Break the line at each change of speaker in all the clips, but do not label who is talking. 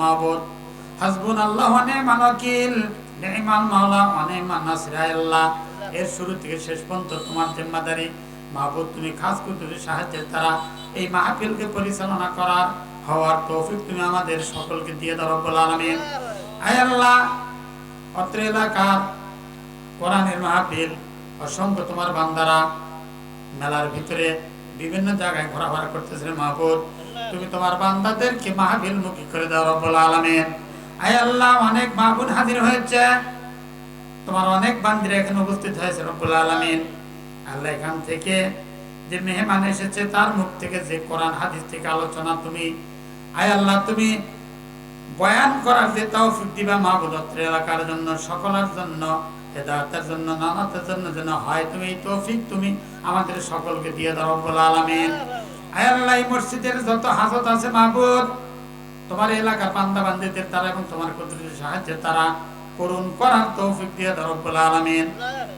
মাবুদ, হাসবুনাল্লাহু ওয়া নি'মাল ওয়াকিল, নি'মাল মাওলা ওয়া নি'মান নাসির। আল্লাহ, এর শুরু থেকে শেষ পর্যন্ত তোমার জিম্মাদারি মাবুদ। তুমি খাস কুদরতের সাহায্যের দ্বারা এই মাহফিলকে পরিচালনা করার হওয়ার তৌফিক তুমি আমাদের সকলকে দিয়ে দাও রব্বুল আলামিন। আয় আল্লাহ, অত্র এলাকার কোরআনের মাহফিল, অসংখ্য তোমার বান্দারা মেলার ভিতরে বিভিন্ন জায়গায় ঘোরাফেরা করতেছে মাহবুব, তুমি তোমার বান্দাদেরকে মাহফিল মুখী করে দাও রব্বুল আলামিন। আয় আল্লাহ, অনেক মাহবুব হাজির হয়েছে, তোমার অনেক বান্দিরা এখানে উপস্থিত হয়েছে রব্বুল আলামিন। আল্লাহ, এখান থেকে যে মেহমান এসেছে তার মুখ থেকে যে কোরআন হাদিস থেকে আলোচনা তুমি আয় আল্লাহ তুমি বয়ান করার যে তৌফিক দিবা মাহবুব, অত্র এলাকার জন্য, সকলের জন্য, হেদায়েতের জন্য, নানাতের জন্য যেন হয়, তুমি এই তৌফিক তুমি আমাদের সকলকে দিয়ে দাও রব্বুল আলামিন। আয় আল্লাহ, এই মসজিদের যত হাজত আছে মাহবুব, তোমার এলাকার বান্দা বান্দীদের দ্বারা এবং তোমার কুদরতের সাহায্যে তারা পূরণ করার তৌফিক দিয়ে দাও রব্বুল আলামিন।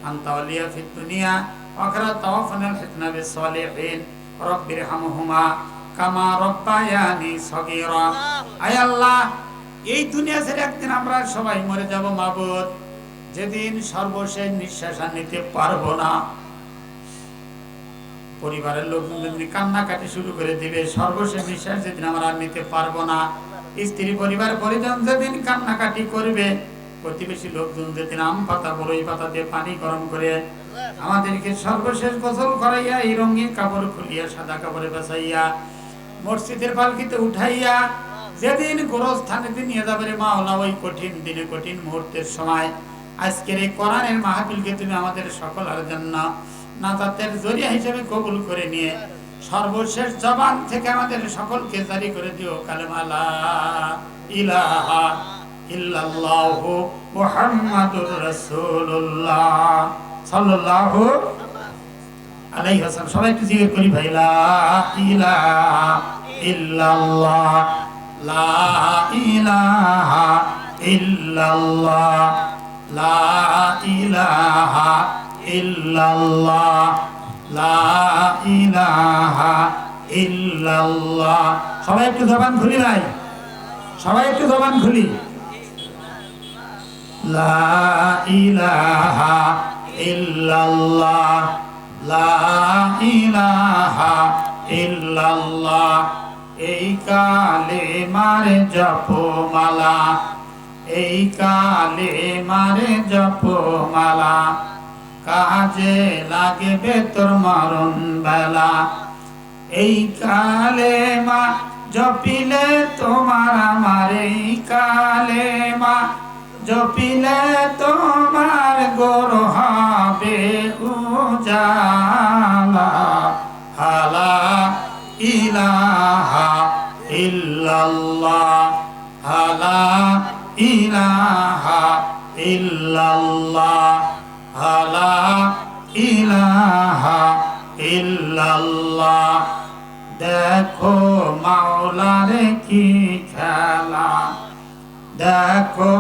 আনতা ওয়ালিয়া ফিদ দুনিয়া ওয়া আখিরাত, তাওয়াফানা ফিতনা বিস সালিহিন, রব্বিরহামহুমা কামা রব্বায়ানি সগীরা। আয় আল্লাহ, এই দুনিয়া ছেড়ে একদিন আমরা সবাই মরে যাব মাহবুব, যেদিন সর্বশেষ নিঃশ্বাস নিতে পারবো না, পরিবারের লোকজন যেদিন কান্নাকাটি শুরু করে দিবে, সর্বশেষ নিঃশ্বাস যেদিন আমরা নিতে পারবো না, স্ত্রী পরিবার পরিজন যেদিন কান্নাকাটি করবে, প্রতিবেশী লোকজন যেদিন আম পাতা বড়ই পাতা দিয়ে পানি গরম করে আমাদেরকে সর্বশেষ গোসল করাইয়া এই রঙিন কাপড় খুলিয়া সাদা কাপড়ে বাছাইয়া মসজিদের পালকিতে উঠাইয়া যেদিন গোরস্থানে নিয়ে যাবে রে মাওলা, ওই কঠিন দিনে, কঠিন মুহূর্তের সময় আজকের এই কোরআনের মাহফিলকে তুমি আমাদের সকলের জন্য নাজাতের জরিয়া হিসেবে কবুল করে নিয়ে সর্বশেষ জবান থেকে আমাদের সকলকে জারি করে দিও কালেমা লা ইলাহা ইল্লাল্লাহু মুহাম্মাদুর রাসূলুল্লাহ সাল্লাল্লাহু আলাইহি ওয়াসাল্লাম। সবাই একটু জিকির করি ভাই, লা ইলাহা ইল্লাল্লাহ, লা ইলাহা ইল্লাল্লাহ, লা ইলাহা ইল্লাল্লাহ, লা ইলাহা ইল্লাল্লাহ। সবাই একটু জবান খুলি ভাই, সবাই একটু জবান খুলি, লা ইলাহা ইল্লাল্লাহ, লা ইলাহা ইল্লাল্লাহ। এই কালেমার জপমালা, এই কালেমার জপমালা, কাজে লাগবে তোর মরণ বেলা। এই কালেমা জপিলে তোমার আমার, এই কালেমা জপিলে তোমার গোর হবে উজালা। লা ইলাহা ইল্লাল্লাহ, লা ইলাহা ইল্লাল্লাহ, লা ইলাহা ইল্লাল্লাহ। দেখো মাওলার কি খেলা, দেখো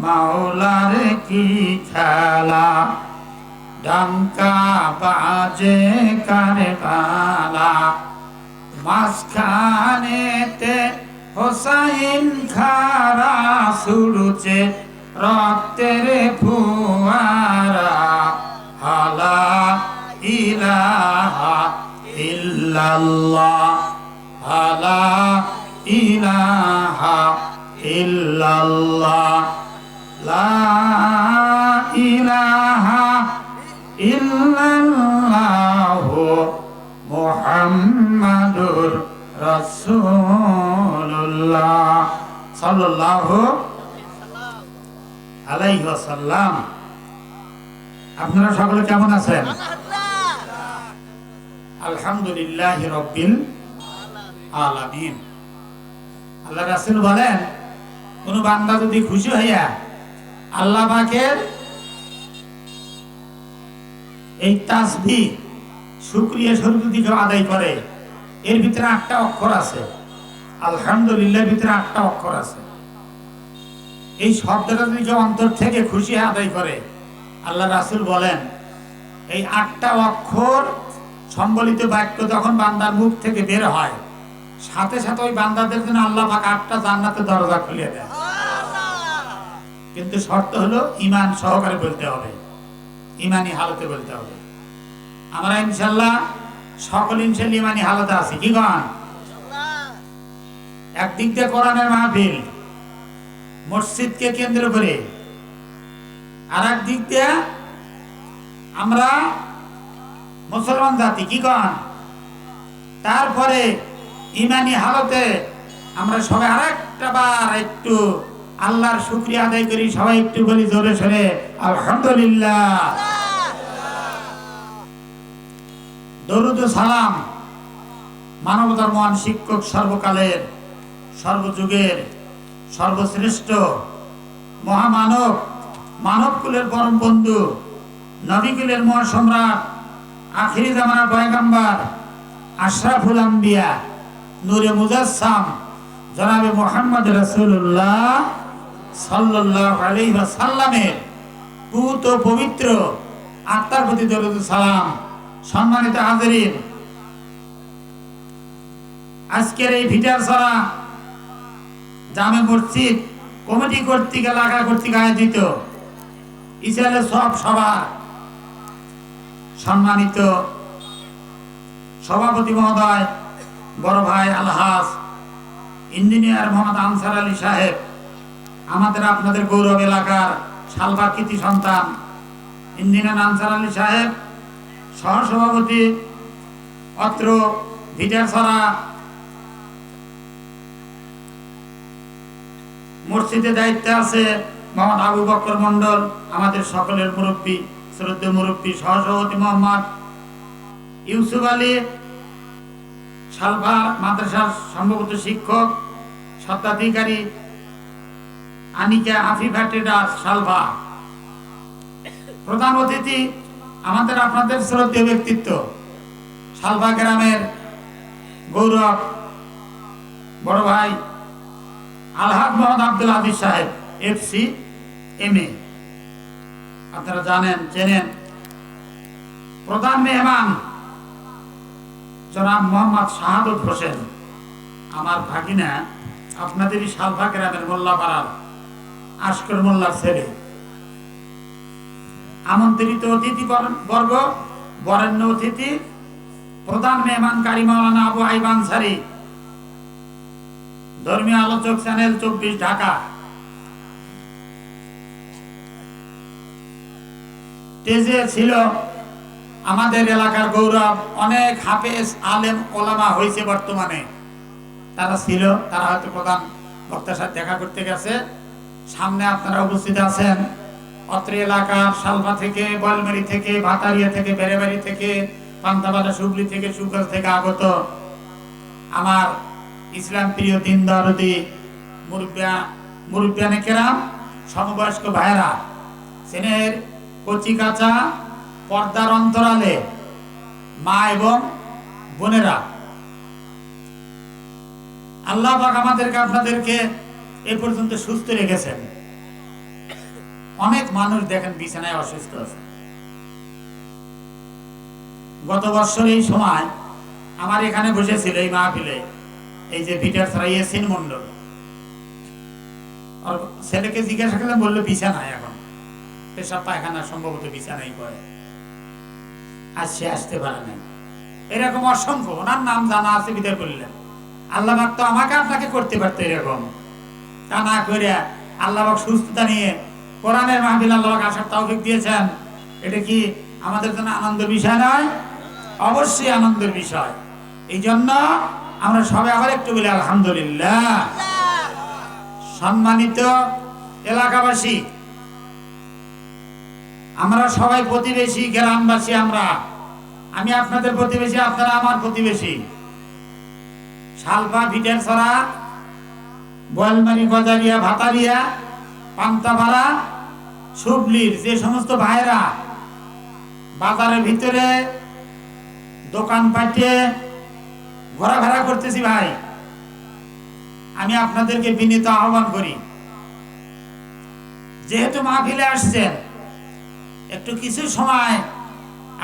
মাওলার কি খেলা, ডাঙ্কা বাজে কারবালা, মাঝখানেতে হোসাইন খারা ছুড়ছে রক্তের ফোয়ারা। লা ইলাহা ইল্লাল্লাহ, লা ইলাহা ইল্লাল্লাহ, লা ইলাহা ইল্লাল্লাহু মুহাম্মাদুর রাসূলুল্লাহ সাল্লাল্লাহু আলাইহি ওয়াসাল্লাম। আপনারা সকলে কেমন আছেন? আলহামদুলিল্লাহি রাব্বিল আলামিন। আল্লাহ রাসূল বলেন, কোন বান্দা যদি খুশি হইয়া আল্লাহ পাকের এই তাসবিহ শুকরিয়া স্বরূপ যদি আদায় করে, এর ভিতরে 8টা অক্ষর আছে, আলহামদুলিল্লাহর ভিতরে 8টা অক্ষর আছে। এই শব্দটা যদি কেউ অন্তর থেকে খুশি আদায় করে, আল্লাহ রাসূল বলেন এই 8টা অক্ষর সম্বলিত বাক্য যখন বান্দার মুখ থেকে বের হয়, সাথে সাথে ওই বান্দাদের জন্য আল্লাহ পাক 8টা জান্নাতের দরজা খুলে দেয়। কিন্তু শর্ত হলো ঈমান সহকারে বলতে হবে, ঈমানি হালতে বলতে হবে। আমরা ইনশাআল্লাহ সকল ইনশাআল্লাহ ঈমানি হালতে আছি, কি গান? একদিক দিয়ে কোরআনের মাহফিল মসজিদকে কেন্দ্র করে, আর একদিক দিয়ে আমরা মুসলমান জাতি, কি গান? তারপরে ঈমানি হালতে আমরা সবাই আরেকটা বার একটু আল্লাহর শুকরিয়া আদায় করি, সবাই একটু বলি জোরে সোরে আলহামদুলিল্লাহ। দরুদ ও সালাম মানবতার মহান শিক্ষক, সর্বকালের সর্বযুগের সর্বশ্রেষ্ঠ মহামানব, মানবকুলের পরম বন্ধু, নবীকুলের মহাসম্রাট, আখিরি জামানার পয়গম্বর, আশরাফুল আম্বিয়া, নূরে মুজাসসাম জনাবে মুহাম্মদ রাসূলুল্লাহ সাল্লাল্লাহু আলাইহি ওয়াসাল্লামের পুত পবিত্র আত্মার প্রতি দরুদ সালাম। সম্মানিত হাজিরিন, আজকের এই ভিটারছড়া জামে মসজিদ কমিটি কর্তৃক, এলাকা কর্তৃক আয়োজিত ইসরায়েলের সব সভা সম্মানিত সভাপতি মহোদয়, বড় ভাই আলহাজ ইঞ্জিনিয়ার মোহাম্মদ আনসার আলী সাহেব, আমাদের আপনাদের গৌরব এলাকার শালভার কৃতি সন্তান ইঞ্জিনিয়ার আনসার আলী সাহেব, সহসভাপতি অত্র ভিটারছড়া মসজিদে দায়িত্বে আছে মোহাম্মদ আবু বকর মন্ডল, আমাদের সকলের মুরব্বী, শ্রদ্ধেয় মুরব্বী, সহসভাপতি মোহাম্মদ ইউসুফ আলী, শালভার মাদ্রাসার সম্ভবত শিক্ষক, স্বত্বাধিকারী আনিকা আফিফা ট্রেডার্স শালভা। প্রধান অতিথি আমাদের আপনাদের শ্রদ্ধেয় ব্যক্তিত্ব, শালভা গ্রামের গৌরব বড় ভাই আলহাজ মোহাম্মদ আব্দুল আজিজ সাহেব, এফসি এমএ, আপনারা জানেন চেনেন। প্রধান মেহমান জনাব মোহাম্মদ শাহাদত হোসেন, আমার ভাগিনা, আপনাদেরই শালভা গ্রামের মোল্লাপাড়ার আশকর মোল্লার ছেলে। আমন্ত্রিত অতিথি বর্গ, বরেণ্য অতিথি, প্রধান মেহমান কারি মাওলানা আবু আইব আনসারী, ধর্মীয় আলোচক, চ্যানেল 24 ঢাকা। স্টেজে ছিল আমাদের এলাকার গৌরব, অনেক হাফেজ আলেম ওলামা হয়েছে বর্তমানে, তারা ছিল, তারা হয়তো প্রধান বক্তার সাথে দেখা করতে গেছে। সামনে আপনারা উপস্থিত আছেন অত্র এলাকার শালভা থেকে, বলমারি থেকে, ভাতারিয়া থেকে, বেড়েবাড়ি থেকে, পান্তাবাড়া, সুবলি থেকে, সুগাল থেকে আগত আমার ইসলাম প্রিয় দিন দরদি মুরব্বিয়ানে কেরাম, সমবয়স্ক ভাইরা, সেনের কচি কাঁচা পর্দার অন্তরালে মা এবং বোনেরা, আল্লাহ পাক আমাদেরকে আপনাদেরকে এ পর্যন্ত সুস্থ রেখেছেন। অনেক মানুষ দেখেন বিছানায় অসুস্থ আছে। গত বছর এই সময় আমার এখানে বসেছিল এই মাহফিলে এই যে ভিটারছড়া ইয়াসিন মন্ডল, ছেলেকে জিজ্ঞাসা করলাম, বললো বিছানায়, এখন পেশাব পায়খানা সম্ভবত বিছানাই করে, আজ সে আসতে পারে নাই। এরকম অসংখ্য, ওনার নাম জানা আছে বিদায় করলেন। আল্লাহ পাক তো আমাকে আপনাকে করতে পারতো এরকম, তা না করে আল্লাহ পাক সুস্থতা নিয়ে কোরআনের মাহফিল আল্লাহ পাক আসার তৌফিক দিয়েছেন। এটা কি আমাদের জন্য আনন্দের বিষয় নয়? অবশ্যই আনন্দের বিষয়। এই জন্য আমরা সবাই আবার একটু বলি আলহামদুলিল্লাহ। সম্মানিত এলাকাবাসী, আমরা সবাই প্রতিবেশী, গ্রামবাসী। আমি আপনাদের প্রতিবেশী, আপনারা আমার প্রতিবেশী। শালভা, ভিটারছড়া, বলমারি, গজারিয়া, ভাতারিয়া, পান্তাপাড়া, সুবলির যে সমস্ত ভাইরা বাজারের ভিতরে দোকান পাটে ঘোরাফেরা করতেছি, ভাই, আমি আপনাদেরকে বিনীত আহ্বান করি, যেহেতু মাহফিলে আসছেন, একটু কিছু সময়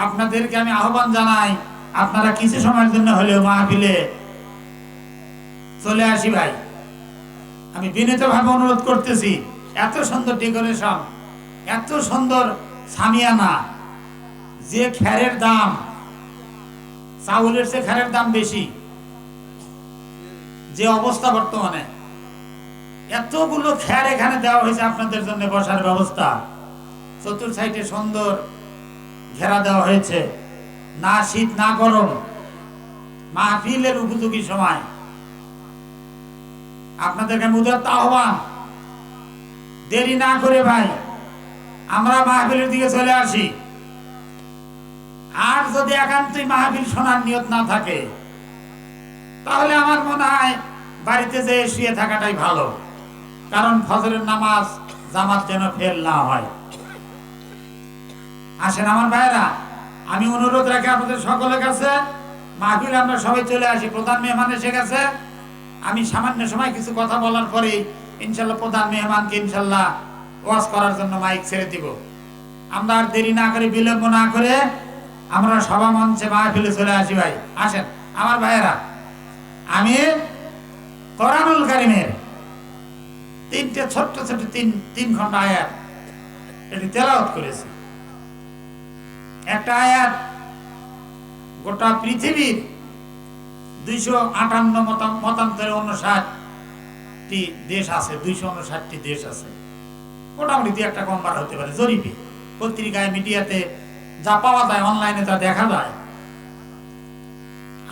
আপনাদেরকে আমি আহ্বান জানাই, আপনারা কিছু সময়ের জন্য হলেও মাহফিলে চলে আসি ভাই। আমি বিনীতভাবে অনুরোধ করতেছি, এত সুন্দর ডেকোরেশন, এত সুন্দর সামিয়ানা, যে খেরের দাম, চাউলের চেয়ে খেরের দাম বেশি, যে অবস্থা বর্তমানে, এতগুলো খের এখানে দেওয়া হয়েছে আপনাদের জন্য বসার ব্যবস্থা, চতুর সাইডে সুন্দর ঘেরা দেওয়া হয়েছে, না শীত না গরম, মাহফিলের উপযোগী সময়। আপনাদেরকে উদাত্ত আহ্বান, দেরি না করে ভাই আমরা মাহফিলের দিকে চলে আসি। আর যদি একান্তই মাহফিল শোনার নিয়ত না থাকে, তাহলে আমার মনে হয় বাড়িতে যেয়ে শুয়ে থাকাটাই ভালো, কারণ ফজরের নামাজ জামাত যেন ফেল না হয়। আসেন আমার ভাইরা, আমি অনুরোধ রাখি আপনাদের সকলের কাছে, মাহফিল আমরা সবাই চলে আসি। প্রধান মেহমান এসে গেছে, আমি সামান্য সময় কিছু কথা বলার পরে ইনশাল্লাহ প্রধান মেহমানকে ইনশাল্লাহ ওয়াজ করার জন্য মাইক ছেড়ে দিব। আমরা আর দেরি না করে, বিলম্ব না করে আমরা সভা মঞ্চে মাহফিলে চলে আসি ভাই। আসেন আমার ভাইয়েরা, আমি কোরআনুল কারীমের তিনটে ছোট্ট ছোট্ট তিন খন্ড আয়াত এটি তেলাওয়াত করেছি। একটা আয়াত গোটা পৃথিবীর 258 মতান্তরে 59টি দেশ আছে, 259টি দেশ আছে, মোটামুটি একটা কম বার হতে পারে। জরিপে পত্রিকায় মিডিয়াতে যা পাওয়া যায়, অনলাইনে যা দেখা যায়,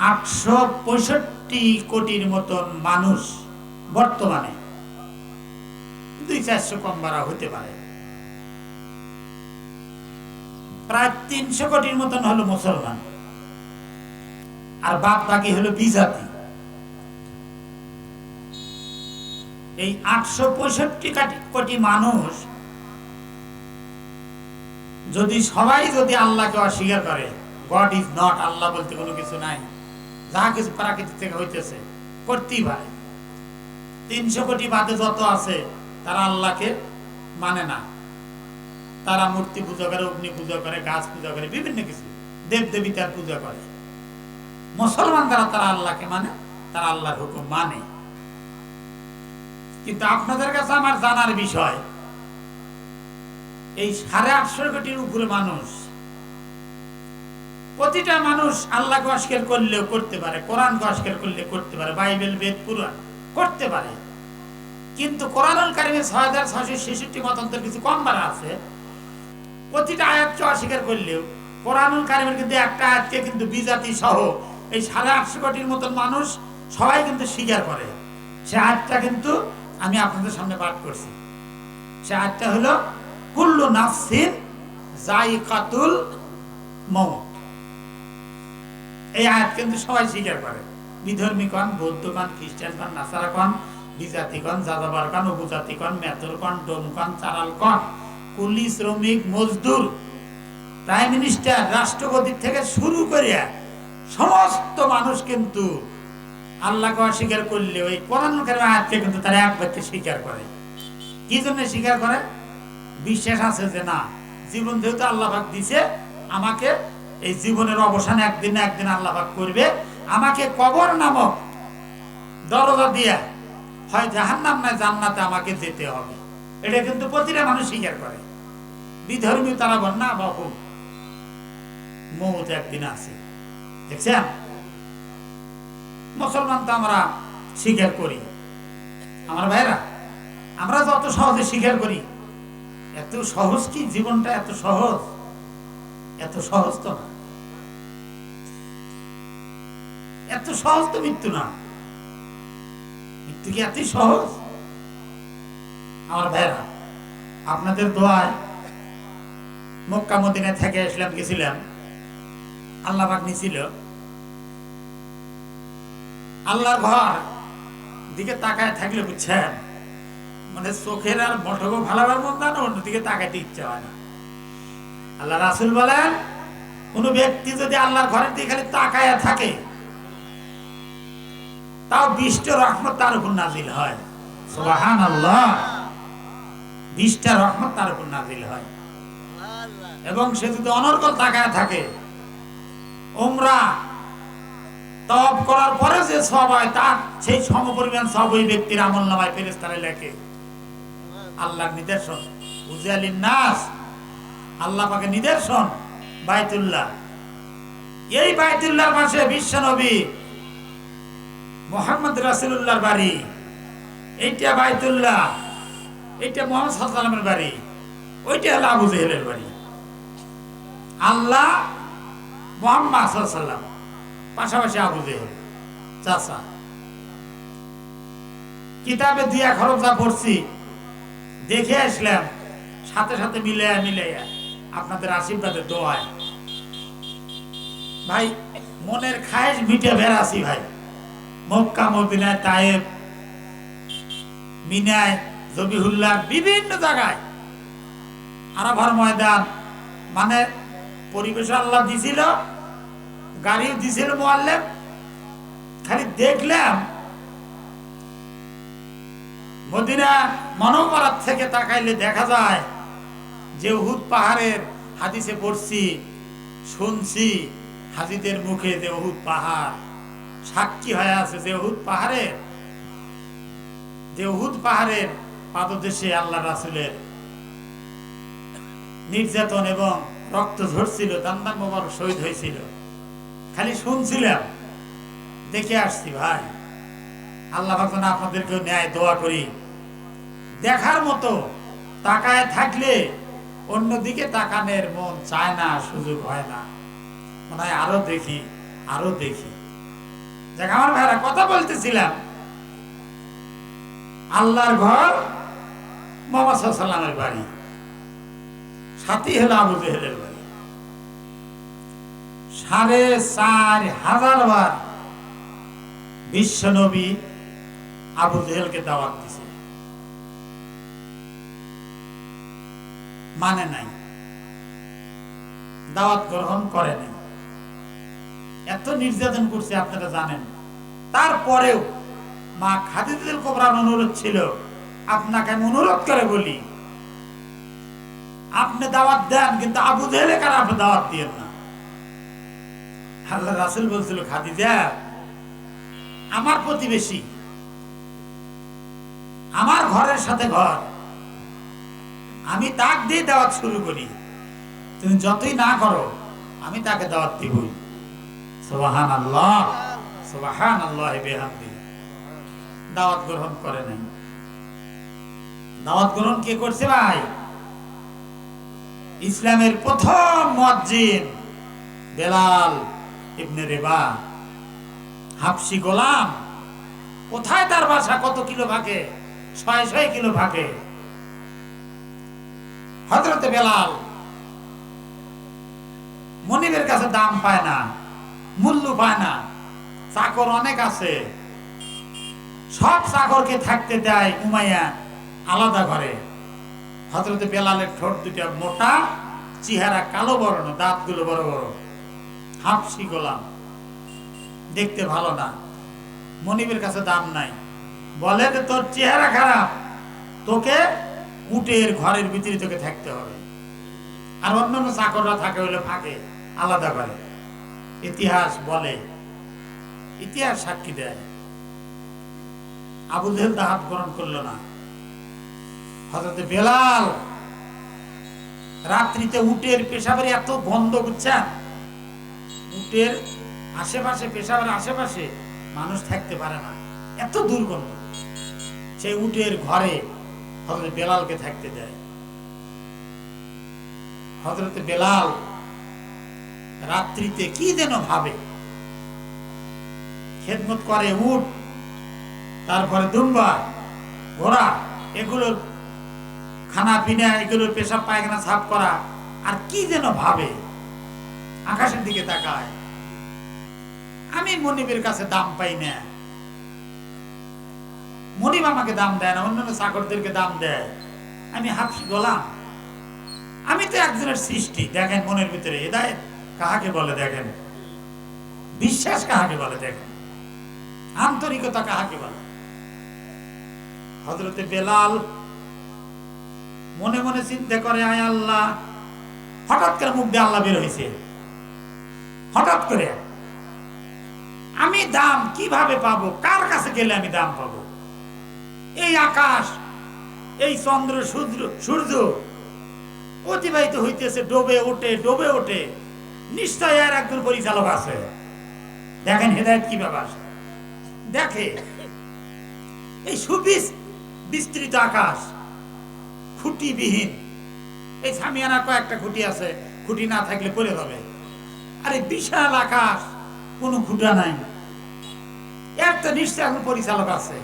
865 কোটির মতন মানুষ বর্তমানে, 200-400 কম বাড়া হতে পারে। প্রায় 300 কোটির মতন হলো মুসলমান, আর বাদ বাকি হলো বিজাতি। এই 865 কোটি মানুষ যদি সবাই আল্লাহকে অস্বীকার করে, গড ইজ নট, আল্লাহ বলতে কোনো কিছু নাই, যা কিছু প্রাকৃতিক থেকে হইতেছে করতেই পারে। 300 কোটি বাদে যত আছে তারা আল্লাহকে মানে না, তারা মূর্তি পূজা করে, অগ্নি পূজা করে, গাছ পূজা করে, বিভিন্ন কিছু দেব দেবীতার পূজা করে। মুসলমান তারা আল্লাহকে মানে, তারা আল্লাহর হুকুম মানে। কিন্তু আপনাদের কাছে আমার জানার বিষয়, এই 850 কোটির উপরে মানুষ, প্রতিটা মানুষ আল্লাহকে অস্বীকার করলেও করতে পারে, কোরআনকে অস্বীকার করলে করতে পারে, বাইবেল বেদ পুরাণ করতে পারে। কিন্তু কোরআনুল কারীমের 6666 মতান্তর কিছু কম বাড়া আছে, প্রতিটা আয়াতকে অস্বীকার করলেও কোরআনুল কারীমের কিন্তু একটা আয়াতকে কিন্তু বিজাতি সহ এই 850 কোটির মতন মানুষ সবাই কিন্তু স্বীকার করে। সে আয়াতটা কিন্তু আমি আপনাদের সামনে পাঠ করছি। সে আয়াতটা হলো কুল্লু নাফসিন যায়িকাতুল মউত। এই আয়াত কিন্তু সবাই স্বীকার করে, বিধর্মী কন, বৌদ্ধ কন, খ্রিস্টান কন, নাসারা কন, বিজাতি কন, যাযাবার কন, উপজাতি কন, মেথর কন, ডোম কন, চারাল কন, কুলি, শ্রমিক, মজদুর, প্রাইম মিনিস্টার, রাষ্ট্রপতি থেকে শুরু করে সমস্ত মানুষ কিন্তু আল্লাহকে অস্বীকার করলে ওই কোরআনুল কারীমের আয়াতকে কিন্তু তারা এক বাক্যে স্বীকার করে। কি জন্য স্বীকার করে? বিশ্বাস আছে যে না, জীবন যেহেতু আল্লাহ পাক দিছে আমাকে, এই জীবনের অবসানে একদিন না একদিন আল্লাহ পাক করবে, আমাকে কবর নামক দরজা দিয়ে হয় জাহান্নাম না জান্নাতে আমাকে যেতে হবে। এটা কিন্তু প্রতিটা মানুষ স্বীকার করে। বিধর্মী তারা বল না বাবু, মৌত একদিন আছে। দেখছেন, মুসলমান তো আমরা স্বীকার করি। আমার ভাইরা, আমরা যত সহজে স্বীকার করি, এত সহজ কি জীবনটা? এত সহজ? এত সহজ তো না, এত সহজ তো মৃত্যু না। মৃত্যু কি এতই সহজ? আমার ভাইরা, আপনাদের দোয়ায় মক্কা মদিনা থেকে আসলাম, গেছিলাম, আল্লাহ পাক নিছিল। আল্লাহর ঘর দিকে তাকায় থাকলে বুঝছেন, মানে চোখের আর বটগো ভালাবার মধ্যে না, অন্যদিকে তাকাইতে ইচ্ছা হয় না। আল্লাহ রাসূল বলেন, কোন ব্যক্তি যদি আল্লাহর ঘরের দিকে খালি তাকায় থাকে, তাও 20টা রহমত তার উপর নাজিল হয়। সুবহানাল্লাহ, 20টা রহমত তার উপর নাজিল হয়। এবং সে যদি অনর্গল তাকায় থাকে, উমরা তওয়াব করার পরে যে সওয়াব হয় তার সেই সমপরিমাণ সওয়াব ওই ব্যক্তির আমলনামায় ফেরেশতারা লেখে। আল্লাহর নিদর্শন উজিয়ালিন নাস, আল্লাহ পাকের নিদর্শন বাইতুল্লাহ। এই বাইতুল্লাহর পাশে বিশ্ব নবী মুহাম্মদ রাসূলুল্লাহর বাড়ি, এইটা বাইতুল্লাহ, এইটা মুহাম্মদ সাল্লাল্লাহু আলাইহি ওয়াসাল্লামের বাড়ি, ওইটা হলো আবু জেহেলের বাড়ি। আল্লাহ মুহাম্মদ সাল্লাল্লাহু আলাইহি ওয়াসাল্লাম পাশাপাশি আবু জেহেল চাচা। কিতাবে দুই এক হরফ যা পড়ছি দেখে আসলাম, সাথে সাথে মিলাইয়া আপনাদের আশীর্বাদের দোয়ায় ভাই মনের খায়েশ মিটে বেড়াছি ভাই। মক্কা মদিনায় তায়েব মিনায় জবিহুল্লাহ বিভিন্ন জায়গায় আরাফার ময়দান, মানে পরিবেশ আল্লাহ দিছিল, গাড়িও দিছিল মুআল্লিম। খালি দেখলাম মদিনা মনোবরাত থেকে তাকাইলে দেখা যায় যে উহুদ পাহাড়ের হাদিসে পড়ছি শুনছি হাজিদের মুখে যে উহুদ পাহাড় সাক্ষী হয়ে আছে, যে উহুদ পাহাড়ের পাদদেশে আল্লাহ রাসূলের নির্যাতন এবং রক্ত ঝরছিল, দান্দান মোবারক শহীদ হয়েছিল। খালি শুনছিলাম, দেখে আসছি ভাই। আল্লাহ পাক যেন আপনাদেরকেও ন্যায় দোয়া করি। দেখার মতো তাকায় থাকলে অন্যদিকে তাকানোর মন চায় না, সুযোগ হয় না, মনে হয় আরো দেখি আরো দেখি। দেখ আমার ভাইরা, কথা বলতেছিলাম আল্লাহর ঘর মুহাম্মদ সাল্লাল্লাহু আলাইহি ওয়াসাল্লামের বাড়ি, সাথী হলো আবু জেহেলের বাড়ি। ৪৫০০০ বার বিশ্ব নবী আবু জেহেলকে দাওয়াত দিছে, মানে নাই, দাওয়াত গ্রহণ করে নাই। এত নির্যাতন করছে আপনারা জানেন। তারপরেও মা খাদিজাতুল কুবরার অনুরোধ ছিল, আপনাকে আমি অনুরোধ করে বলি আপনি দাওয়াত দেন, কিন্তু আবু জেহেলে কার আপনি দাওয়াত দিয়েন না। আল্লাহ রাসূল বলছিল, খাদিজা আমার প্রতিবেশী, আমার ঘরের সাথে ঘর, আমি তাক দিয়ে দাওয়াত শুরু করি, তুমি যতই না করো আমি তাকে দাওয়াত দিবই। সুবহানাল্লাহ, সুবহানাল্লাহি বিহামদি। দাওয়াত গ্রহণ করে নাই। দাওয়াত গ্রহণ কে করছে ভাই? ইসলামের প্রথম মুয়াজ্জিন বেলাল ইবনে রেবা, হাবশি গোলাম। কোথায় তার বাসা? কত কিলো ভাগে? ৬০০ কিলো ভাগে। হযরতে বেলাল মনিবের কাছে দাম পায় না, মূল্য পায় না, চাকর অনেক আছে, সব চাকরকে থাকতে দেয় উমাইয়া আলাদা ঘরে। হযরতে বেলালের ঠোঁট দুটা মোটা, চেহারা কালো বর্ণ, দাঁতগুলো বড় বড়, হাবশি গোলাম, দেখতে ভালো না। মনিবের কাছে দাম নাই, বলে যে তোর চেহারা খারাপ, তোকে উটের ঘরের ভিতরে তোকে থাকতে হবে, আর অন্যান্য চাকররা থাকে হইলে ফাঁকে আলাদা করে। ইতিহাস বলে, ইতিহাস সাক্ষী দেয়, আবু জেহেল দাওয়াত গ্রহণ করলো না। হযরতে বেলাল রাত্রিতে উটের পেশাবের এত গন্ধ, বুঝছেন, উটের আশেপাশে, পেশাবের আশেপাশে মানুষ থাকতে পারে না, এত দুর্গন্ধ। সেই উটের ঘরে হযরত বেলালকে থাকতে দেয়। হযরত বেলাল রাত্রিতে কি যেন ভাবে, খেদমত করে উট, তারপরে দুম্বা, ঘোড়া, এগুলোর খানা পিনা, এগুলোর পেশাব পায়খানা সাফ করা, আর কি যেন ভাবে, আকাশের দিকে তাকায়। আমি মনিবের কাছে দাম পাই না, মনিব আমাকে দাম দেয় না, অন্যান্য চাকরদেরকে দাম দেয়, আমি হাবশি গোলাম, আমি তো একজনের সৃষ্টি। দেখেন মনের ভিতরে হেদায়েত কাহাকে বলে, দেখেন বিশ্বাস কাহাকে বলে, দেখেন আন্তরিকতা কাহাকে বলে। হযরতে বেলাল মনে মনে চিন্তা করে, আয় আল্লাহ, হঠাৎ করে মুখ দিয়ে আল্লাহ বের হয়েছে, হঠাৎ করে আমি দাম কিভাবে পাবো? কার কাছে গেলে আমি দাম পাবো? এই আকাশ, এই চন্দ্র, সূর্য অতিবাহিত হইতেছে, ডোবে ওঠে। নিশ্চয় এর একজন পরিচালক আছে। দেখেন হেদায়েত কিভাবে আসে। দেখে এই বিস্তৃত আকাশ, খুঁটিবিহীন। এই সামিয়ানা কয়েকটা খুঁটি আছে, খুঁটি না থাকলে পড়ে যাবে। আরে বিশাল আকাশ, কোনো খুঁটা নাই, এর তো নিশ্চয় একজন পরিচালক আছে।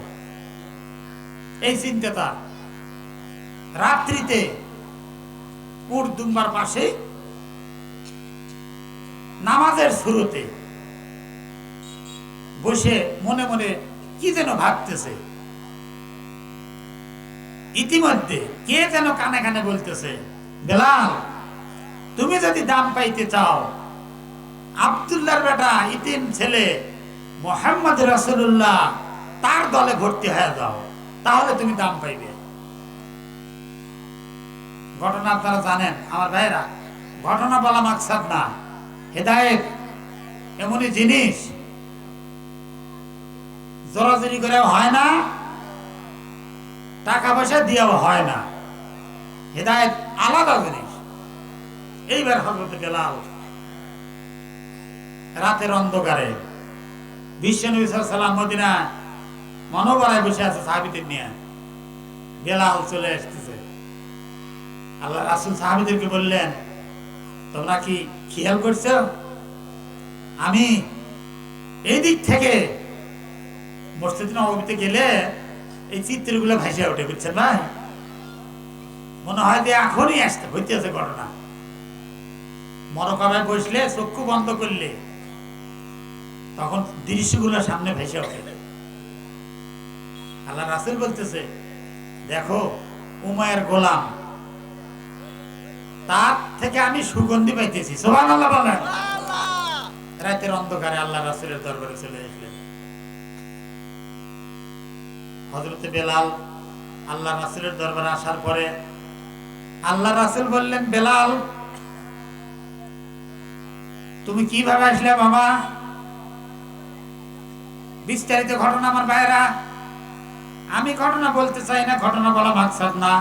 এই চিন্তাটা রাত্রিতে উর্দুম্বার পাশে নামাজের শুরুতে বসে মনে মনে কি যেন ভাবতেছে। ইতিমধ্যে কে যেন কানে কানে বলতেছে, বেলাল, তুমি যদি দাম পাইতে চাও, আব্দুল্লাহর বেটা ইতিম ছেলে মুহাম্মদ রাসূলুল্লাহ তার দলে ভর্তি হয়ে যাও, তাহলে তুমি দাম পাইবে। ঘটনা আপনারা জানেন আমার ভাইরা, ঘটনা বলা মাকসাদ না। হেদায়েত এমনই জিনিস, জোরাজুরি করেও হয় না, টাকা পয়সা দিয়েও হয় না। হেদায়েত আলাদা জিনিস। এইবার হযরত বেলাল রাতের অন্ধকারে বিশ্বনবী সাল্লাল্লাহু আলাইহি ওয়াসাল্লাম মদিনা মনোবরায় বসে আছে সাহাবীদের নিয়ে। বেলাল চলে আসতেছে। আল্লাহ রাসূল সাহাবীদেরকে বললেন, তোমরা কি খেয়াল করছো? আমি এই দিক থেকে মসজিদ নববীতে গেলে এই চিত্রগুলো ভাসে ওঠে, বুঝছেন ভাই? মনে হয় যে এখনই আসতে হইতেছে ঘটনা। মরকাবায় বসলে, চক্ষু বন্ধ করলে তখন দৃশ্যগুলো সামনে ভেসে ওঠে। আল্লাহ রাসূল বলতেছে, দেখো উমায়ের গোলাম, তার থেকে আমি সুগন্ধি পাইতেছি। সুবহানাল্লাহ বলেন। রাতের অন্ধকারে আল্লাহ রাসূলের দরবারে চলে আসলেন হযরত বেলাল। আল্লাহ রাসূলের দরবারে আসার পরে আল্লাহ রাসূল বললেন, বেলাল, তুমি কিভাবে আসলে বাবা? বিস্তারিত ঘটনা আমার ভাইরা, আমি ঘটনা বলতে চাই না, ঘটনা বলা মাকসাদ না।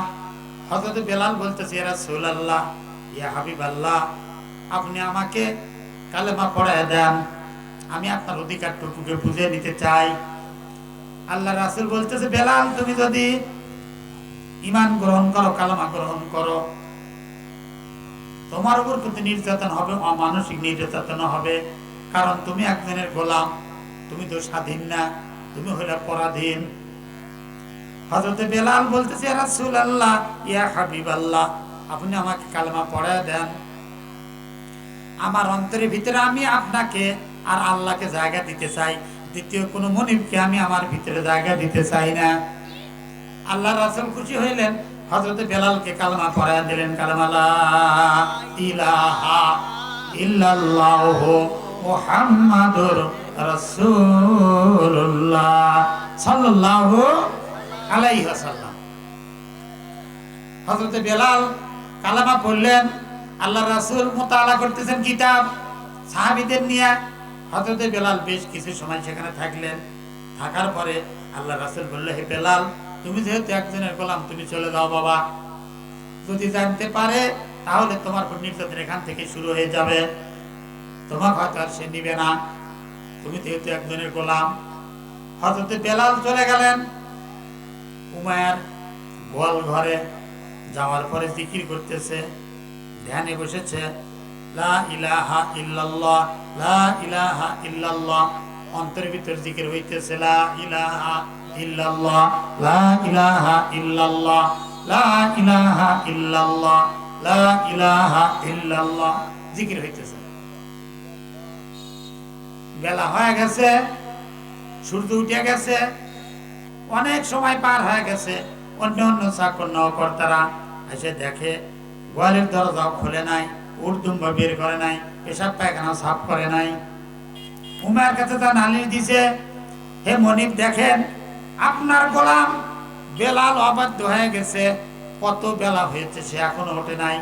হযরত বেলাল বলতেছে, ইয়া রাসূলুল্লাহ, ইয়া হাবিবাল্লাহ, আপনি আমাকে কালেমা পড়ায় দেন, আমি আপনার অধিকারটুকুকে বুঝে নিতে চাই। আল্লাহ রাসূল বলতেছে, বেলাল, তুমি যদি ঈমান গ্রহণ করো, কালেমা গ্রহণ করো, তোমার উপর কিন্তু নির্যাতন হবে, অমানসিক নির্যাতন হবে। কারণ তুমি একজনের গোলাম, তুমি তো স্বাধীন না, তুমি হলে পরাধীন। হযরত বেলাল বলতেছে, ইয়া রাসূলুল্লাহ, ইয়া হাবিবাল্লাহ, আপনি আমাকে কালেমা পড়ায় দেন। আমার অন্তরের ভিতরে আমি আপনাকে আর আল্লাহকে জায়গা দিতে চাই, দ্বিতীয় কোনো মনিবকে আমি আমার ভিতরে জায়গা দিতে চাই না। আল্লাহ রাসূল খুশি হইলেন, হযরত বেলালকে কালেমা পড়ায় দিলেন। কালেমা লা ইলাহা ইল্লাল্লাহু মুহাম্মাদুর রাসূলুল্লাহ সাল্লাল্লাহু আলাইহি ওয়াসাল্লাম। হযরত বেলাল কালেমা পড়লেন। আল্লাহ রাসূল মুতালা করতেছেন কিতাব সাহাবীদের নিয়ে। হযরত বেলাল বেশ কিছু সময় সেখানে থাকলেন। থাকার পরে আল্লাহ রাসূল বললেন, হে বেলাল, তুমি যেহেতু একজনের গোলাম, তুমি চলে যাও বাবা। যদি জানতে পারে তাহলে তোমার উপর নির্যাতন এখান থেকে শুরু হয়ে যাবে, তোমাকে হয়তো আর সে নিবে না, তুমি যেহেতু একজনের গোলাম। হযরত বেলাল চলে গেলেন উমায়ের গোয়াল ঘরে। যাওয়ার পরে জিকির করতেছে, ধ্যানে বসেছে, লা ইলাহা ইল্লাল্লাহ, লা ইলাহা ইল্লাল্লাহ। অন্তরের ভিতর জিকির হইতেছে, লা ইলাহা ইল্লাল্লাহ, লা ইলাহা ইল্লাল্লাহ, লা ইলাহা ইল্লাল্লাহ, লা ইলাহা ইল্লাল্লাহ, জিকির হইতেছে। বেলা হয়ে গেছে, সূর্য উঠে গেছে, অনেক সময় পার হয়ে গেছে। অন্য অন্য চাকর নৌকর্তারা এসে দেখে গোয়ালের দরজাও খুলে নাই, উর্দুম্বা বের করে নাই, পেশাব পায়খানা সাফ করে নাই। উমায়ের কাছে তা নালিশ দিছে, হে মনিব, দেখেন আপনার গোলাম বেলাল অবাধ্য হয়ে গেছে, কত বেলা হয়েছে সে এখনো ওঠে নাই,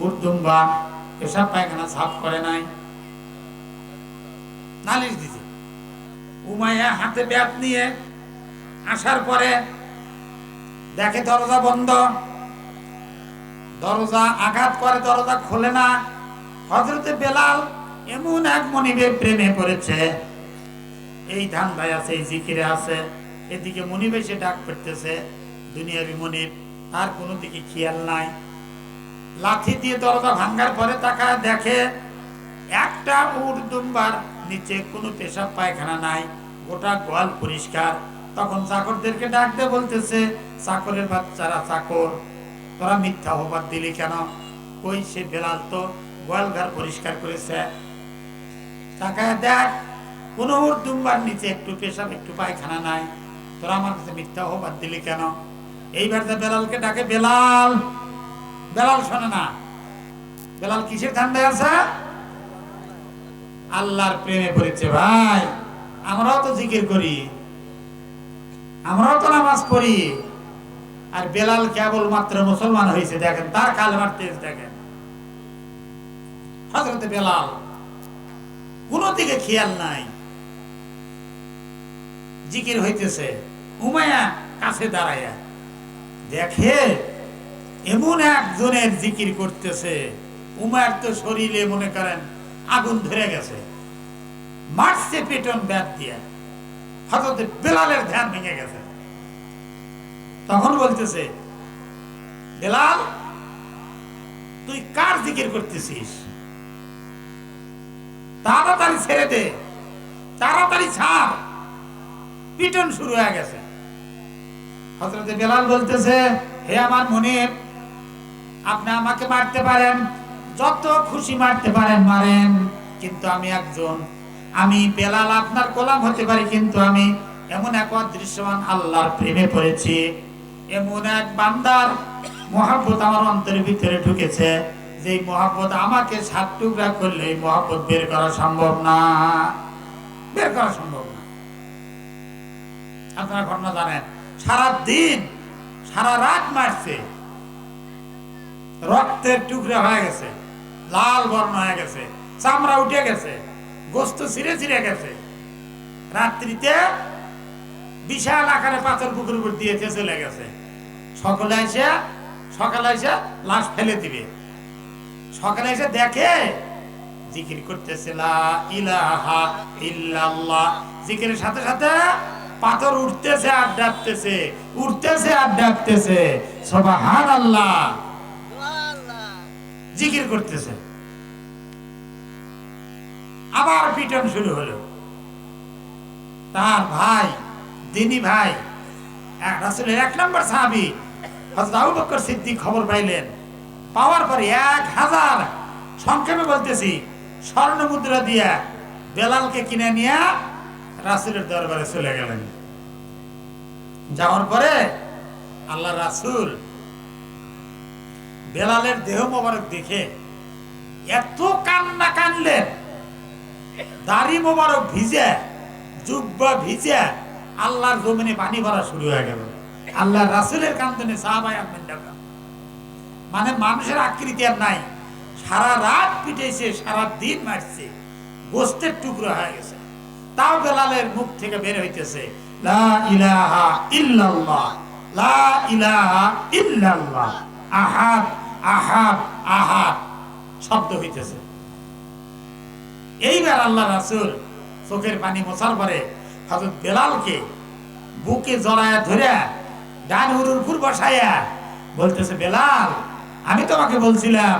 উর্দুম্বা পেশাব পায়খানা সাফ করে নাই। নালিশ দিছে। উমাইয়া হাতে ব্যাট নিয়ে আসার পরে দেখে দরজা বন্ধ, দরজা আঘাত করে, দরজা খোলে না। হযরতে বেলাল এমন এক মনিবের প্রেমে পড়েছে, এই ধান্দায় আছে, এই জিকিরে আছে, এদিকে মনিব এসে ডাক করতেছে, দুনিয়াবি মনিব, তার কোনো দিকে খেয়াল নাই। লাঠি দিয়ে দরজা ভাঙ্গার পরে তাকায় দেখে একটা উট দুম্বার নিচে কোনো পেশাব পায়খানা নাই, গোটা গোয়াল পরিষ্কার। তখন চাকরদেরকে ডাক দিয়ে বলতেছে, চাকরের বাচ্চারা, চাকর তোরা মিথ্যা অপবাদ দিলি কেন? কই সে বেলাল তো গোয়াল ঘর পরিষ্কার করেছে। তাকায় দেখ কোনো উট দুম্বার নিচে একটু পেশাব একটু পায়খানা নাই, তোরা আমার কাছে মিথ্যা অপবাদ দিলি কেন? এইবার যে বেলালকে ডাকে, বেলাল, বেলাল শোনে না। বেলাল কিসের ধান্দায় আছে? আল্লাহর প্রেমে পড়েছে। ভাই আমরাও তো জিকির করি, আমরাও তো নামাজ পড়ি, আর বেলাল কেবল মাত্র মুসলমান হয়েছে, দেখেন তার কালেমার তেজ দেখেন। হযরতে বেলাল কোন দিকে খেয়াল নাই, জিকির হইতেছে। উমাইয়া কাছে দাঁড়াইয়া দেখে এমন একজনের জিকির করতেছে, উমাইয়ার তো শরীরে মনে করেন আগুন ধরে গেছে, মারছে পেটন ব্যাট দিয়ে, হযরতে বেলালের ধ্যান ভেঙে গেছে। তখন বলতেছে, বেলাল তুই কার জিকির করতেছিস? তাড়াতাড়ি ছেড়ে দে, তাড়াতাড়ি ছাড়, পিটন শুরু হয়ে গেছে। হযরতে বেলাল বলতেছে, হে আমার মনিব, আপনি আমাকে মারতে পারেন, যত খুশি মারতে পারেন মারেন, কিন্তু আমি একজন, আমি বেলাল আপনার গোলাম হতে পারি, কিন্তু আমি এমন এক অদৃশ্যমান আল্লাহর প্রেমে পড়েছি, এমন এক বান্দার মহব্বত আমার অন্তরের ভিতরে ঢুকেছে, যে মহব্বত আমাকে 7 টুকরা করলে এই মহব্বত বের করা সম্ভব না, বের করা সম্ভব না। আপনারা ঘটনা জানেন, সারা দিন সারা রাত মারছে, রক্তের টুকরা হয়ে গেছে, লাল বর্ণ হয়ে গেছে, চামড়া উঠে গেছে, গোস্ত ছিঁড়ে ছিঁড়ে গেছে। রাত্রিতে বিশাল আকারে পাথর পুকুর উপর দিয়েছে, চলে গেছে। সকালে এসে লাশ ফেলে দিবে। সকালে এসে দেখে জিকির করতেছে, লা ইলাহা ইল্লাল্লাহ। জিকিরের সাথে সাথে পাথর উঠতেছে আর ডাকতেছে, উঠতেছে আর ডাকতেছে, সুবহানাল্লাহ, জিকির করতেছে। আবার পিটন শুরু হলো। তার ভাই, দিনী ভাই, রাসূলের 1 নম্বর সাহাবী হযরত আবু বকর সিদ্দিক খবর পাইলেন। পাওয়ার পরে 1000, সংক্ষেপে বলতেছি, স্বর্ণ মুদ্রা দিয়া বেলালকে কিনে নিয়ে রাসূলের দরবারে চলে গেলেন। যাওয়ার পরে আল্লাহ রাসূল বেলালের দেহ মোবারক দেখে এত কান্না কানলেন, দাড়ি মোবারক ভিজে, জুব্বা ভিজে, আল্লাহর জমিনে পানি ভরা শুরু হয়ে গেল। আল্লাহ রাসূলের কান্দনে সাহাবায়ে আমেন, মানে মানুষের আকৃতি আর নাই, সারা রাত পিটাইছে, সারা দিন মারছে, গোস্তের টুকরো হয়ে গেছে। তাও বেলালের মুখ থেকে বের হইতেছে, লা ইলাহা ইল্লাল্লাহ, লা ইলাহা ইল্লাল্লাহ, আহাদ আহাদ আহাদ শব্দ হইতেছে। এইবার আল্লাহ রাসূল চোখের পানি মোছার পরে হযরত বেলালকে বুকে জড়ায়া ধরে ডান উরুর উপর বসায়া বলতেছে, বেলাল, আমি তোমাকে বলছিলাম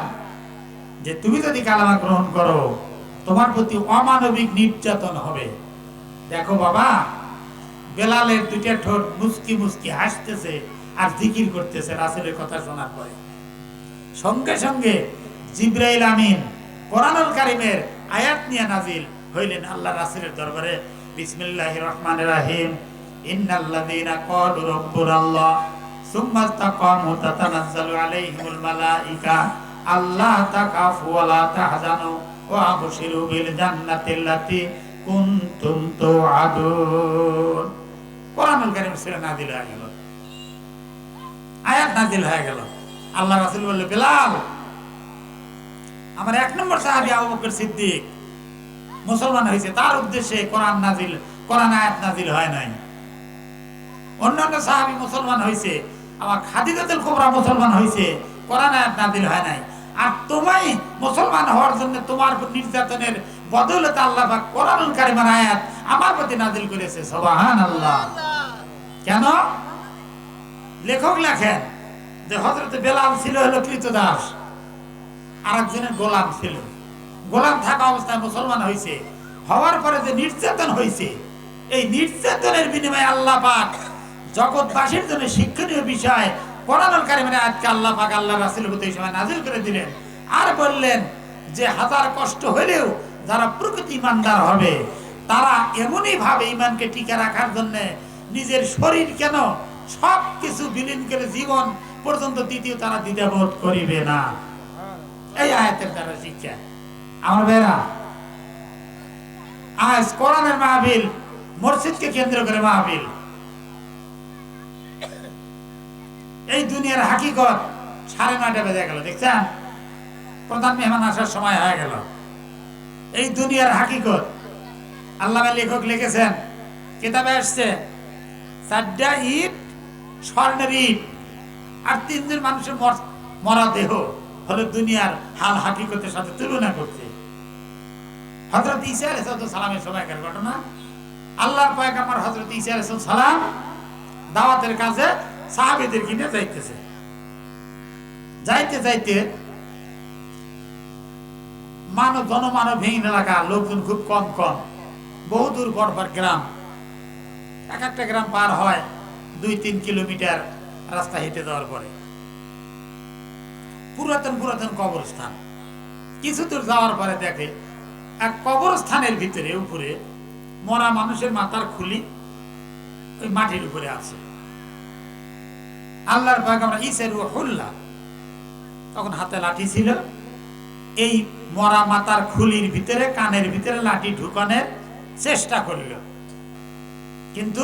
যে তুমি যদি কালেমা গ্রহণ করো তোমার প্রতি অমানবিক নির্যাতন হবে। দেখো বাবা, বেলালের 2টা ঠোঁট মুচকি মুচকি হাসতেছে আর জিকির করতেছে রাসূলের কথা শোনার পরে। সঙ্গে সঙ্গে জিবরাইল আমিন কোরআনুল কারীমের আয়াত নিয়ে নাজিল হইলেন আল্লাহ রাসূলের দরবারে। বিসমিল্লাহির রহমানির রহিম, ইন্নাল্লাযীনা ক্বালু রাব্বুনাল্লাহ সুম্মা ইসতাকামু তাতানাজ্জালু আলাইহিমুল মালায়েকা আল্লা তাকাফু ওয়া লা তাহজানু ওয়া আবশিরু বিল জান্নাতিল্লাতী কুনতুম তুআদুন। কোরআনুল কারীম সূরা নাজিল হয়ে গেল, আয়াত নাজিল হয়ে গেল। আল্লাহ রাসূল বললেন, বেলাল, আমার 1 নম্বর সাহাবী আবু বকর সিদ্দিক মুসলমান হয়েছে, তার উদ্দেশ্যে কোরআন নাজিল, কোরআন আয়াত নাজিল হয় নাই। অন্যান্য সাহাবী মুসলমান হয়েছে, আমার খাদিজাতুল কুবরা মুসলমান হয়েছে, কোরআন আয়াত নাজিল হয় নাই। আর তোমায় মুসলমান হওয়ার জন্য তোমার উপর নির্যাতনের বদৌলতে আল্লাহ পাক কোরআনুল কারীমের আয়াত আমার প্রতি নাজিল করেছে। সুবহানাল্লাহ। কেন? লেখক লেখেন যে হযরত বেলাল ছিল হলো কৃতদাস, আরেকজনের গোলাম ছিল। গোলাম থাকা অবস্থায় মুসলমান হয়েছে, হওয়ার পরে যে নির্যাতন হয়েছে, এই নির্যাতনের বিনিময়ে আল্লাহ পাক জগৎবাসীর জন্য শিক্ষণীয় বিষয় কোরআনুল কারীমের আয়াতকে আল্লাহ পাক আল্লাহ রাসূলের প্রতি এই সময় নাযিল করে দিলেন। আর বললেন যে হাজার কষ্ট হলেও যারা প্রকৃত ঈমানদার হবে তারা এমনই ভাবে ঈমানকে টিকে রাখার জন্য নিজের শরীর কেন সব কিছু বিলীন করে জীবন পর্যন্ত দ্বিতীয় তারা দ্বিধাবোধ করিবে না। এই আয়াতের দ্বারা শিক্ষা। আমার ভাইরা, আজ কোরআনের মাহফিল, মসজিদকে কেন্দ্র করে মাহফিল। এই দুনিয়ার হাকিকত 9:30 বেজে গেল, দেখছেন? প্রধান মেহমান আসার সময় হয়ে গেল। এই দুনিয়ার হাকিকত আল্লামা লেখক লিখেছেন, কিতাবে আসছে 4টা ইট স্বর্ণের ইট আর 3 জন মানুষের মরা দেহ হলো দুনিয়ার হাল হাকিকতের সাথে তুলনা করছে। হযরত ঈসা আলাইহিস সালামের সময়কার ঘটনা। আল্লাহর পয়গম্বর হযরত ঈসা আলাইহিস সালাম দাওয়াতের কাজে সাহাবীদের কিনে যাইতেছে। যাইতে যাইতে জনমানবহীন এলাকা, লোকজন খুব কম কম, বহুদূর পরপর গ্রাম। এক একটা গ্রাম পার হয় 2-3 কিলোমিটার রাস্তা হেঁটে যাওয়ার পরে পুরাতন পুরাতন কবরস্থান। কিছু দূর যাওয়ার পরে দেখে এক কবরস্থানের ভিতরে উপরে মরা মানুষের মাথার খুলি ওই মাটির উপরে আছে। আল্লাহর পয়গম্বর ঈসা রূহুল্লাহ তখন হাতে লাঠি ছিল। এই মরা মাথার খুলির ভিতরে কানের ভিতরে লাঠি ঢুকানোর চেষ্টা করল, কিন্তু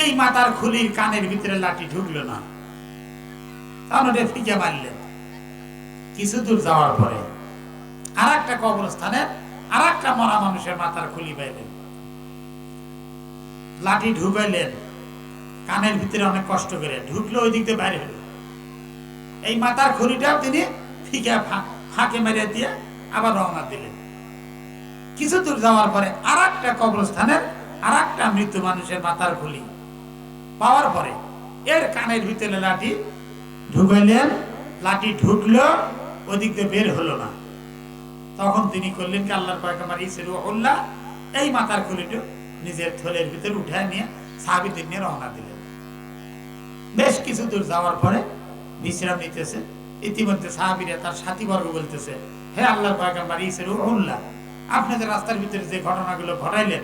এই মাথার খুলির কানের ভিতরে লাঠি ঢুকলো না। তাহলে ফিকে মারলেন। কিছু দূর যাওয়ার পরে আর একটা কবরস্থানের আর একটা মরা মানুষের মাথার খুলি পাইলেন, লাঠি ঢুকাইলেন কানের ভিতরে অনেক কষ্ট করে, ঢুকলো ওই দিক দিয়ে বাইরে হলো। এই মাথার খুলিটাও তিনি ফিকে ফাঁকে মেরে দিয়ে আবার রওনা দিলেন। কিছু দূর যাওয়ার পরে আর একটা কবরস্থানের আর একটা মৃত মানুষের মাথার খুলি পাওয়ার পরে এর কানের ভিতরে লাঠি ঢুকাইলেন, লাঠি ঢুকলো ওদিক দিয়ে বের হলো না। তখন তিনি করলেন কি, আল্লাহর পয়গম্বর ঈসা রূহুল্লাহ এই মাথার খুলিটা নিজের থলের ভিতরে উঠায় নিয়ে সাহাবীদের নিয়ে রওনা দিলেন। বেশ কিছু দূর যাওয়ার পরে বিশ্রাম নিতেছে। ইতিমধ্যে সাহাবীরা তার সাথীবর্গ বলতেছে, হে আল্লাহর পয়গম্বর ঈসা রূহুল্লাহ, আপনি যে রাস্তার ভিতরে যে ঘটনাগুলো ঘটাইলেন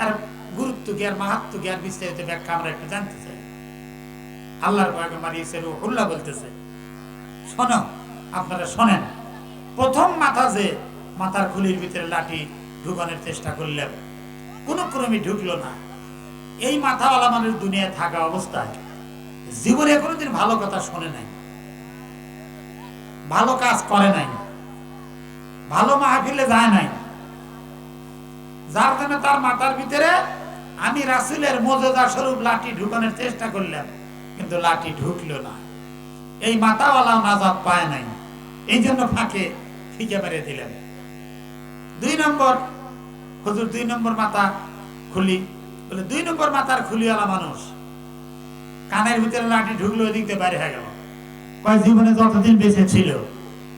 আর গুরুত্ব কি আর মাহাত্ম্য কি আর বিস্তারিত ব্যাখ্যা আমরা একটু জানতে চাই। আল্লাহর পয়গম্বর ঈসা রূহুল্লাহ বলতেছে, শোনো, আপনারা শোনেন, প্রথম মাথা যে মাথার খুলির ভিতরে লাঠি ঢুকানোর চেষ্টা করলেন, কোনো ক্রমে ঢুকলো না। এই মাথাওয়ালা মানুষ দুনিয়ায় থাকা অবস্থায় জীবনে কোনোদিন ভালো কথা শোনে নাই, ভালো কাজ করে নাই, ভালো মাহফিলে যায় নাই, যার জন্য তার মাথার ভিতরে আমি রাসূলের মুজিজা স্বরূপ লাঠি ঢুকানোর চেষ্টা করলাম, কিন্তু লাঠি ঢুকলো না। এই মাথাওয়ালা নাজাত পায় নাই, এই জন্য ফাঁকে ফিকে মেরে দিলেন। 2 নম্বর হুজুর 2 নম্বর মাথা খুলি বলে 2 নম্বর মাথার খুলিওয়ালা মানুষ কানের ভিতরে লাঠি ঢুকলো, ওই দিক দিয়ে বাইরে হয়ে গেল। কয় জীবনে যতদিন বেঁচে ছিল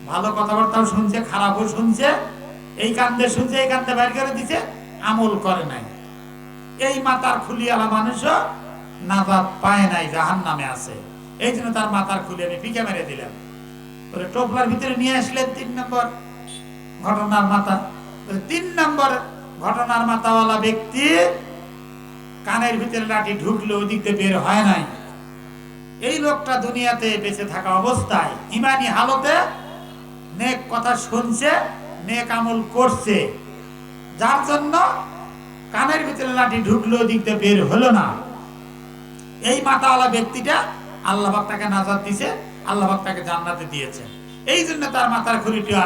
ভালো কথাবার্তাও শুনছে, খারাপও শুনছে, এই কান্দে শুনছে, এই কান্দে বাইরে করে দিছে, আমল করে নাই। এই মাথার খুলিওয়ালা মানুষও নাজাত পায় নাই, জাহান্নামে আছে। এই জন্য তার মাথার খুলি আমি ফিকে মেরে দিলাম। বলে টোপলার ভিতরে নিয়ে আসলেন 3 নম্বর ঘটনার মাথা। 3 নম্বর ঘটনার মাথাওয়ালা ব্যক্তি কানের ভিতরে লাঠি ঢুকলো, ওই দিক দিয়ে বের হয় নাই। এই লোকটা দুনিয়াতে বেঁচে থাকা অবস্থায় ইমানি হালতে নেক কথা শুনছে, নেক আমল করছে, যার জন্য কানের ভিতরে লাঠি ঢুকলো, ওই দিক দিয়ে বের হলো না। এই মাথাওয়ালা ব্যক্তিটা আল্লাহ পাক তাকে নাজাত দিয়েছে, আল্লাহ পাক তাকে জান্নাতে দিয়েছে। এই জন্য তার মাথার খুলিটা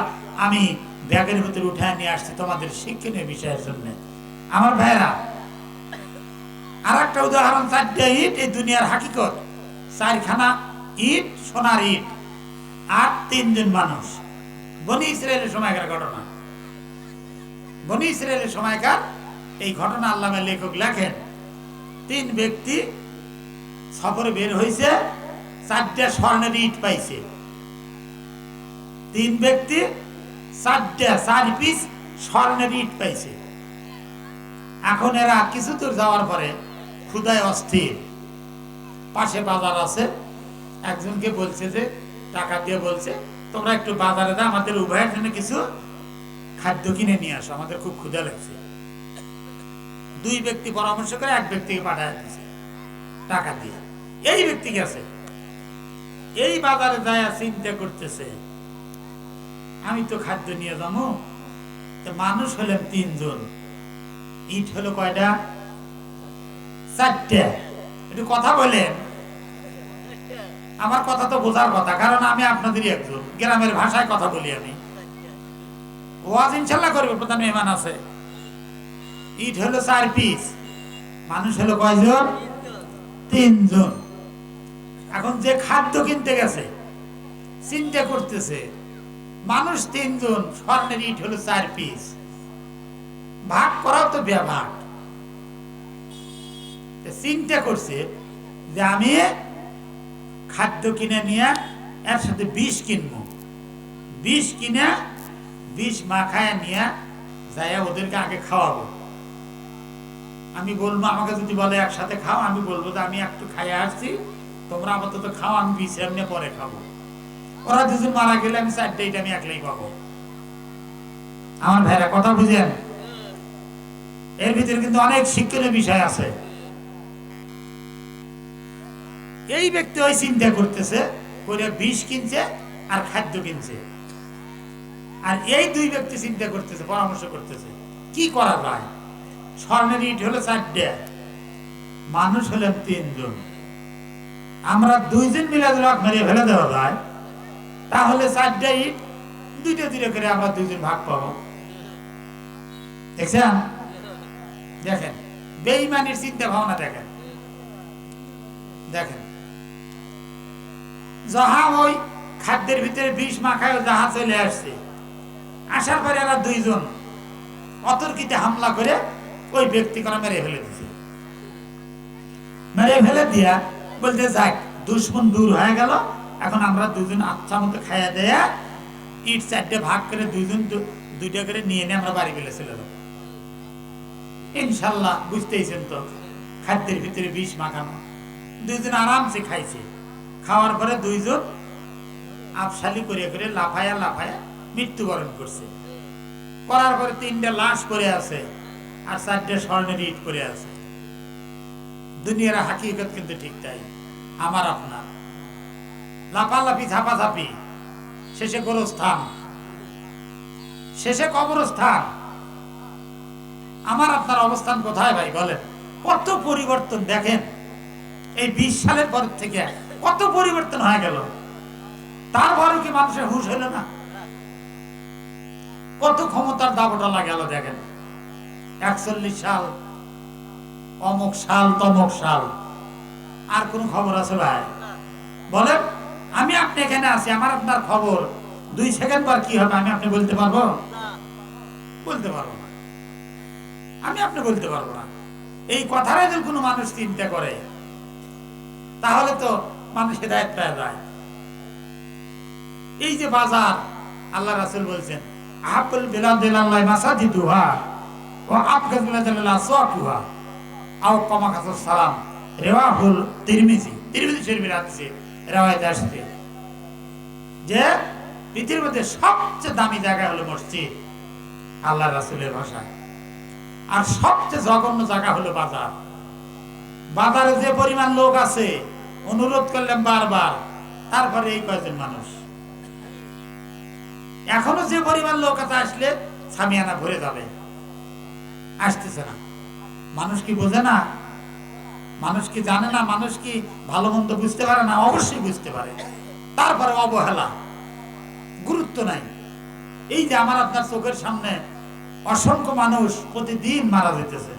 আমি ব্যাগের ভিতরে উঠায় নিয়ে আসছি তোমাদের শিক্ষণীয় বিষয়ের জন্য। আমার ভাইরা, আর একটা উদাহরণ, 4টা ইট, এই দুনিয়ার হাকিকত। 4খানা ইট, সোনার ইট, আর 3জন মানুষ। বনি ইসরায়েলের সময়কার ঘটনা। বনি ইসরায়েলের সময়কার এই ঘটনা আল্লামা লেখক লেখেন, 3 ব্যক্তি সফরে বের হয়েছে, 4টা স্বর্ণের ইট পাইছে। 3 ব্যক্তি 4 পিস স্বর্ণের ইট পাইছে। এখন এরা কিছু দূর যাওয়ার পরে ক্ষুধায় অস্থির, পাশে বাজার আছে, একজনকে বলছে যে টাকা দিয়ে বলছে তোমরা একটু বাজারে দাও, আমাদের উভয়ের জন্য কিছু খাদ্য কিনে নিয়ে আসো, আমাদের খুব ক্ষুধা লাগছে। 2 ব্যক্তি পরামর্শ করে 1 ব্যক্তিকে পাঠায় দিচ্ছে টাকা দিয়ে। এই ব্যক্তি গেছে, এই বাজারে যায় চিন্তা করতেছে আমি তো খাদ্য নিয়ে যাবো, মানুষ হলেন 3 জন, ইট হলো কয়টা? 4টা। একটু কথা বলেন, আমার কথা তো বোঝার কথা, কারণ আমি আপনাদেরই একজন, গ্রামের ভাষায় কথা বলি আমি। ওয়াজ ইনশাল্লাহ করবে, প্রধান মেহমান আছে। ইট হলো 4 পিস, মানুষ হলো কয়জন? 3 জন। এখন যে খাদ্য কিনতে গেছে চিন্তা করতেছে মানুষ 3 জন, স্বর্ণের ইট হলো 4 পিস, ভাগ করাও তো ভাগ। চিন্তা করছে যে আমি খাদ্য কিনে নিয়ে এর সাথে বিষ কিনবো, বিষ কিনে বিষ মাখায় নিয়ে যাই ওদেরকে আগে খাওয়াবো। আমি বলবো, আমাকে যদি বলে একসাথে খাও, আমি বলবো যে আমি একটু খাইয়ে আসছি, তোমরা আপাতত খাও, আমি বিষ এমনি পরে খাবো। ওরা 2 জন মারা গেলে আমি 4টা ইট আমি একলাই পাবো। আমার ভাইরা কথা বুঝেন, এর ভিতরে কিন্তু অনেক শিক্ষণীয় বিষয় আছে। এই ব্যক্তি ওই চিন্তা করতেছে, করে বিষ কিনছে আর খাদ্য কিনছে, আর এই 2 ব্যক্তি চিন্তা করতেছে, পরামর্শ করতেছে কি করা যায়। স্বর্ণের ইট হলো 4টা, মানুষ হলেন 3 জন, আমরা 2 জন মিলে লক মেরে ফেলে দেওয়া যায়, তাহলে 4টা ইট 2টা করে আমরা 2 জন ভাগ পাবো। দেখছেন? দেখেন বেঈমানির চিন্তা ভাবনা, দেখেন দেখেন যাহা ওই খাদ্যের ভিতরে বিষ মাখায় যাহা চলে আসছে, আসার পরে এরা 2 জন অতর্কিতে হামলা করে ওই ব্যক্তি করে মেরে ফেলে দিছে। মেরে ফেলে দিয়া বলতে যাক দুশ্মন দূর হয়ে গেল, এখন আমরা 2 জন আচ্ছা মতো খাইয়া দেয়া ইট 4টে ভাগ করে 2 জন 2টা করে নিয়ে নিয়ে আমরা বাড়ি ফেলেছিলাম। ইনশাল্লাহ বুঝতেইছেন তো, খাদ্যের ভিতরে বিষ মাখানো। 2 জন আরামসে খাইছে, খাওয়ার পরে 2 জন আফসালি করে করে লাফায়া লাফায়া মৃত্যুবরণ করছে। করার পরে 3টা লাশ পড়ে আছে আর 4টে স্বর্ণের ইট পড়ে আছে। দুনিয়ার হাকিকত কিন্তু ঠিক তাই, আমার আপনার লাফালাফি ঝাপাঝাপি, শেষে গোরস্থান, শেষে কবরস্থান। আমার আপনার অবস্থান কোথায় ভাই বলেন? কত পরিবর্তন দেখেন, এই 20 সালের পর থেকে কত পরিবর্তন হয়ে গেল, তারপরও কি মানুষের হুঁশ হইল না? কত ক্ষমতার দাবটা গেল দেখেন, 41 সাল, অমুক সাল তমুক সাল, আর কোন খবর আছে ভাই বলেন? আমি আপনি এখানে আছি, আমার আপনার খবর 2 সেকেন্ড পর কি হবে আমি আপনি বলতে পারবো? বলতে পারবো না, আমি আপনি বলতে পারবো না। এই কথাটাই যদি কোনো মানুষ চিন্তা করে তাহলে তো মানুষ হেদায়েত পেয়ে যায়। এই যে বাজার, আল্লাহ রাসূল বলছেন আহাব্বুল বিলাদিল্লাহি মাসাজিদুহা ওয়া আবগাযুল বিলাদিল্লাহি আসওয়াকুহা আও কামা কাসাস সালাম, রাওয়াহুল তিরমিজি। তিরমিজি শরীফের হাদিসে রওয়ায়াত আসছে যে পৃথিবীর মধ্যে সবচেয়ে দামি জায়গা হলো মসজিদ, আল্লাহ রাসূলের ভাষায়, আর সবচেয়ে জঘন্য জায়গা হলো বাজার। বাজারে যে পরিমাণ লোক আছে, অনুরোধ করলাম বারবার, তারপরে এই কয়জন মানুষ। এখনো যে পরিমাণ লোক আছে, আসলে সামিয়ানা ভরে যাবে, আসতেছে না। মানুষ কি বোঝে না? মানুষ কি জানে না? মানুষ কি ভালো মন্দ বুঝতে পারে না? অবশ্যই বুঝতে পারে, তারপরে অবহেলা, গুরুত্ব নাই। এই যে আমার আপনার চোখের সামনে অসংখ্য মানুষ প্রতিদিন মারা যেতেছে,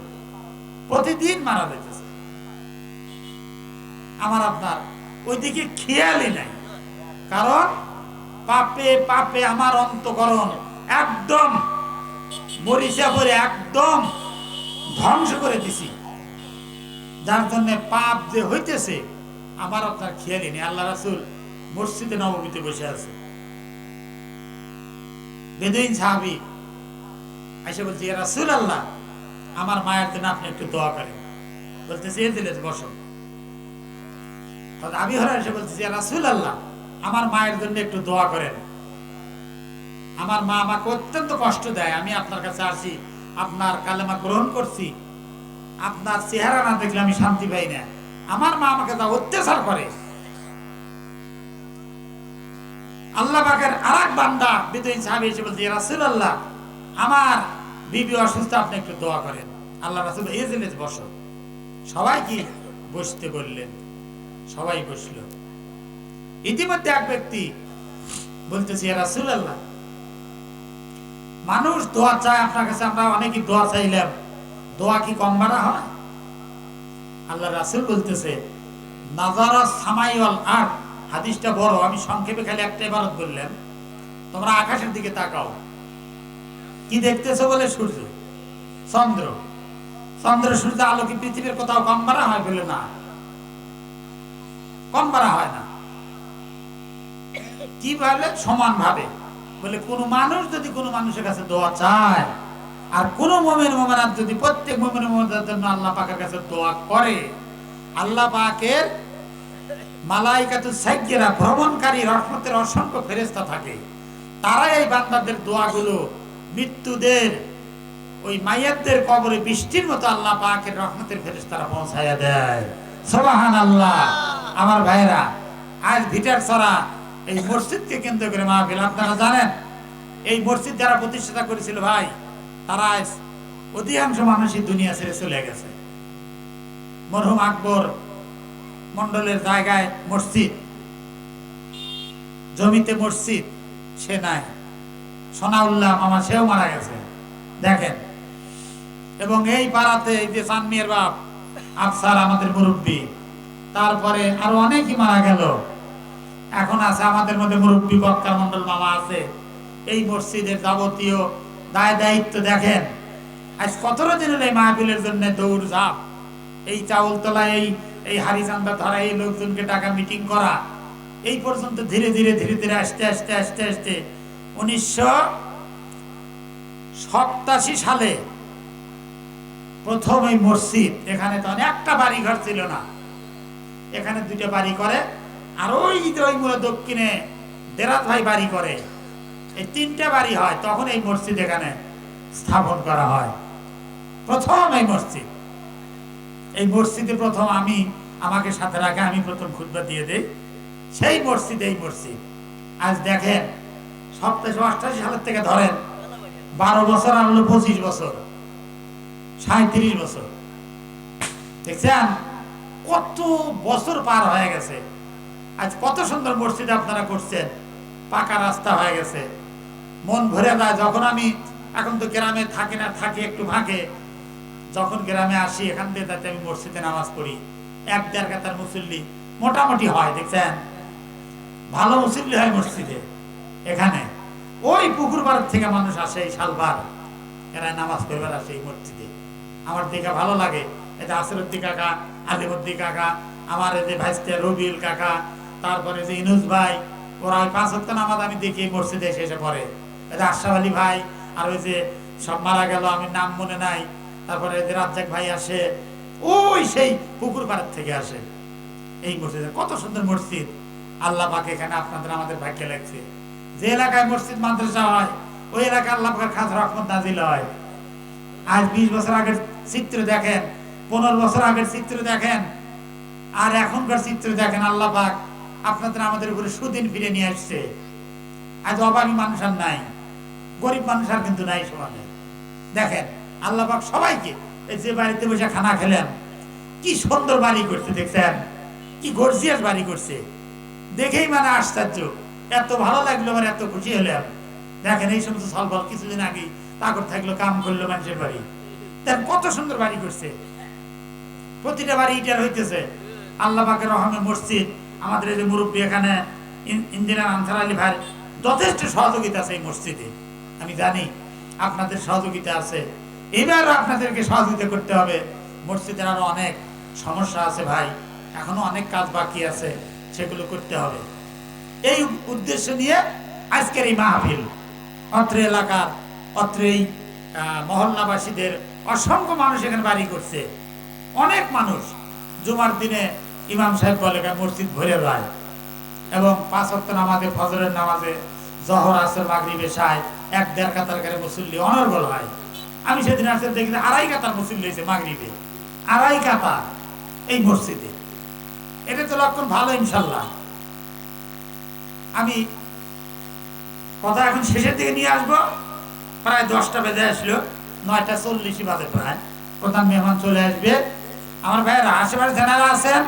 প্রতিদিন মারা যেতেছে। আমার আপনার ওইদিকে খেয়ালই নাই, কারণ পাপে পাপে আমার অন্তঃকরণ একদম মরিচা পরে একদম ধ্বংস করে দিছি, যার জন্য পাপ যে হইতেছে আমার আপনার খেয়ালই নেই। আল্লাহ রাসূল মসজিদে নববীতে বসে আছে, বেদুইন সাহাবী এসে বলছে, ইয়া রাসূলুল্লাহ, আমার মায়ের জন্য আপনি একটু দোয়া করেন। বলতেছে এই দিলে বসো। আবি হুরায়রা এসে বলতেছে, ইয়া রাসূলুল্লাহ, আমার মায়ের জন্য একটু দোয়া করেন, আমার মা আমাকে অত্যন্ত কষ্ট দেয়, আমি আপনার কাছে আসি, আপনার কালেমা গ্রহণ করছি, আপনার চেহারা না দেখলে আমি শান্তি পাই না, আমার মা আমাকে যা অত্যাচার করে। আল্লাহ পাকের আরেক বান্দা বেদুইন সাহাবী এসে বলছে, ইয়া রাসূলুল্লাহ, আমার বিবি অসুস্থ, আপনি একটু দোয়া করেন। আল্লাহ রাসূল এই জিনিস বসো। সবাই কি বসতে বললেন, সবাই বসলো। ইতিমধ্যে এক ব্যক্তি বলতেছে, ইয়া রাসূলুল্লাহ, মানুষ দোয়া চায় আপনার কাছে, আমরা অনেকেই দোয়া চাইলাম, দোয়া কি কম বাড়া হয়? আল্লাহ রাসূল বলতেছে, নাজারা সামাই ওয়াল আরদ, হাদিসটা বড়, আমি সংক্ষেপে খালি একটা ইবারত বললাম। তোমরা আকাশের দিকে তাকাও, কি দেখতেছো বলে? সূর্য, চন্দ্র। চন্দ্র সূর্য আলো কি পৃথিবীর কোথাও কম বাড়া হয়? বলে না, কম বাড়া হয় না। কি বলে? সমান ভাবে। বলে কোন মানুষ যদি কোন মানুষের কাছে দোয়া চায়, আর কোন মুমিন মুমিনাত যদি প্রত্যেক মুমিন মুমিনাতের জন্য আল্লাহ পাকের কাছে দোয়া করে, আল্লাহ পাকের মালাইকাতুস সাইয়্যিরা, ভ্রমণকারী রহমতের অসংখ্য ফেরেশতা থাকে, তারা এই বান্দাদের দোয়াগুলো মৃত্যুদের ওই মাইয়াতদের কবরে বৃষ্টির মতো আল্লাহ পাকের রহমতের ফেরেশতারা পৌঁছায়া দেয়। সুবহানাল্লাহ। আমার ভাইরা, আজ ভিটার ছড়া এই মসজিদকে কেন্দ্র করে মাহফিল। আপনারা জানেন এই মসজিদ যারা প্রতিষ্ঠাতা করেছিল ভাই, তারা আজ অধিকাংশ মানুষই দুনিয়া ছেড়ে চলে গেছে। মরহুম আকবর মন্ডলের জায়গায় মসজিদ, জমিতে মসজিদ, সে নাই। সোনাউল্লাহ মামা, সেও মারা গেছে, দেখেন। এবং এই পাড়াতে এই যে সানমিয়ার বাপ আফসার, আমাদের মুরব্বী, তারপরে আরো অনেকেই মারা গেল। এখন আছে আমাদের মধ্যে মুরব্বী বক্তা মন্ডল মামা আছে। এই মসজিদের যাবতীয় দায় দায়িত্ব দেখেন। আজ 17 দিন হলো এই মাহফিলের জন্য দৌড় ঝাঁপ, এই চাউল তোলা, এই হাড়ি চান্দা ধরা, এই লোকজনকে টাকা মিটিং করা, এই পর্যন্ত ধীরে ধীরে ধীরে ধীরে আস্তে আস্তে আস্তে আস্তে 1987 সালে প্রথম এই মসজিদ, এখানে তখন একটা বাড়ি ঘর ছিল না, এখানে 2টা বাড়ি করে, আর ওই মূল দক্ষিণে দেরাত ভাই বাড়ি করে, এই 3টা বাড়ি হয়। তখন এই মসজিদ এখানে স্থাপন করা হয়, প্রথম এই মসজিদ। এই মসজিদে প্রথম আমাকে সাথে রাখে, আমি প্রথম খুতবা দিয়ে দেই সেই মসজিদ। এই মসজিদ আজ দেখেন 87 সালের থেকে ধরেন 12 বছর আর হলো 25 বছর, 37 বছর। দেখছেন কত বছর পার হয়ে গেছে। আজ কত সুন্দর মসজিদ আপনারা করছেন, পাকা রাস্তা হয়ে গেছে, মন ভরে যায়। যখন আমি এখন তো গ্রামে থাকি না, থাকি একটু ভাগে, যখন গ্রামে আসি এখান থেকে যাতে আমি মসজিদে নামাজ পড়ি, 1-1.5 কাতার মুসল্লি মোটামুটি হয়। দেখছেন ভালো মুসল্লি হয় মসজিদে। এখানে ওই পুকুর পাড় থেকে মানুষ আসে, এই শালবার, এরা নামাজ পড়বার আসে এই মসজিদে। আমার দেখে ভালো লাগে। এটা আসরুদ্দি কাকা, আলিমুদ্দি কাকা, আমার এই যে ভাইস্তে রবিউল কাকা, তারপরে যে ইনুস ভাই, ওরা ওই 5 ওয়াক্ত নামাজ আমি দেখি এই মসজিদে এসে পড়ে। এটা আশরাফ আলী ভাই, আর ওই যে সব মারা গেল, আমি নাম মনে নাই, তারপরে যে রাজ্জাক ভাই আসে, ওই সেই পুকুর পাড়ার থেকে আসে এই মসজিদে। কত সুন্দর মসজিদ। আল্লাহ পাক এখানে আপনাদের আমাদের ভাগ্যে লাগছে। যে এলাকায় মসজিদ মাদ্রাসা হয়, ওই এলাকায় আল্লাহ পাকের খাস রহমত নাজিল হয়। আজ 20 বছর আগের চিত্র দেখেন, 15 বছর আগের চিত্র দেখেন, আর এখনকার চিত্র দেখেন। আল্লাহ পাক আপনাদের আমাদের উপরে সুদিন ফিরে নিয়ে আসছে। আজ অভাবী মানুষ আর নাই, গরিব মানুষ আর কিন্তু নাই সমাজে। দেখেন আল্লাহ পাক সবাইকে, এই যে বাড়িতে বসে খানা খেলেন, কি সুন্দর বাড়ি করছে, দেখছেন কি গর্জিয়াস বাড়ি করছে, দেখেই মানে আশ্চর্য, এত ভালো লাগলো, আমার এত খুশি হলাম। দেখেন এই সমস্ত সলবল কিছুদিন আগে তাকর থাকলো, কাম করলো মানুষের বাড়ি। দেখ কত সুন্দর বাড়ি করছে, প্রতিটা বাড়ি ইটার হইতেছে। আল্লাহ পাকের রহমে মসজিদ, আমাদের এই যে মুরব্বী এখানে ইঞ্জিনিয়ার আনসার আলী ভাই যথেষ্ট সহযোগিতা আছে এই মসজিদে। আমি জানি আপনাদের সহযোগিতা আছে, এবারও আপনাদেরকে সহযোগিতা করতে হবে। মসজিদের আরো অনেক সমস্যা আছে ভাই, এখনো অনেক কাজ বাকি আছে, সেগুলো করতে হবে। এই উদ্দেশ্য নিয়ে আজকের এই মাহফিল। অত্র এলাকার, অত্র এই মহল্লাবাসীদের অসংখ্য মানুষ এখানে বাড়ি করছে। অনেক মানুষ জুমার দিনে ইমাম সাহেব বলে মসজিদ ভরে যায়, এবং 5 ওয়াক্ত নামাজে, ফজরের নামাজে, জহর, আসর, মাগরিব, এশায় 1-1.5 কাতার করে মুসল্লি অনর্গল হয়। আমি সেদিন আসতে দেখি 2.5 কাতার মুসল্লি হয়েছে মাগরিবে, 2.5 কাতার এই মসজিদে। এটা তো লক্ষণ ভালো ইনশাল্লাহ। আমি কথা এখন শেষের দিকে নিয়ে আসবো। প্রায় 10টা বেজে আসলো, 9:40 বাজে প্রায়। প্রধান মেহমান চলে আসবে। আমার ভাইয়েরা আশেপাশে যারা আছেন,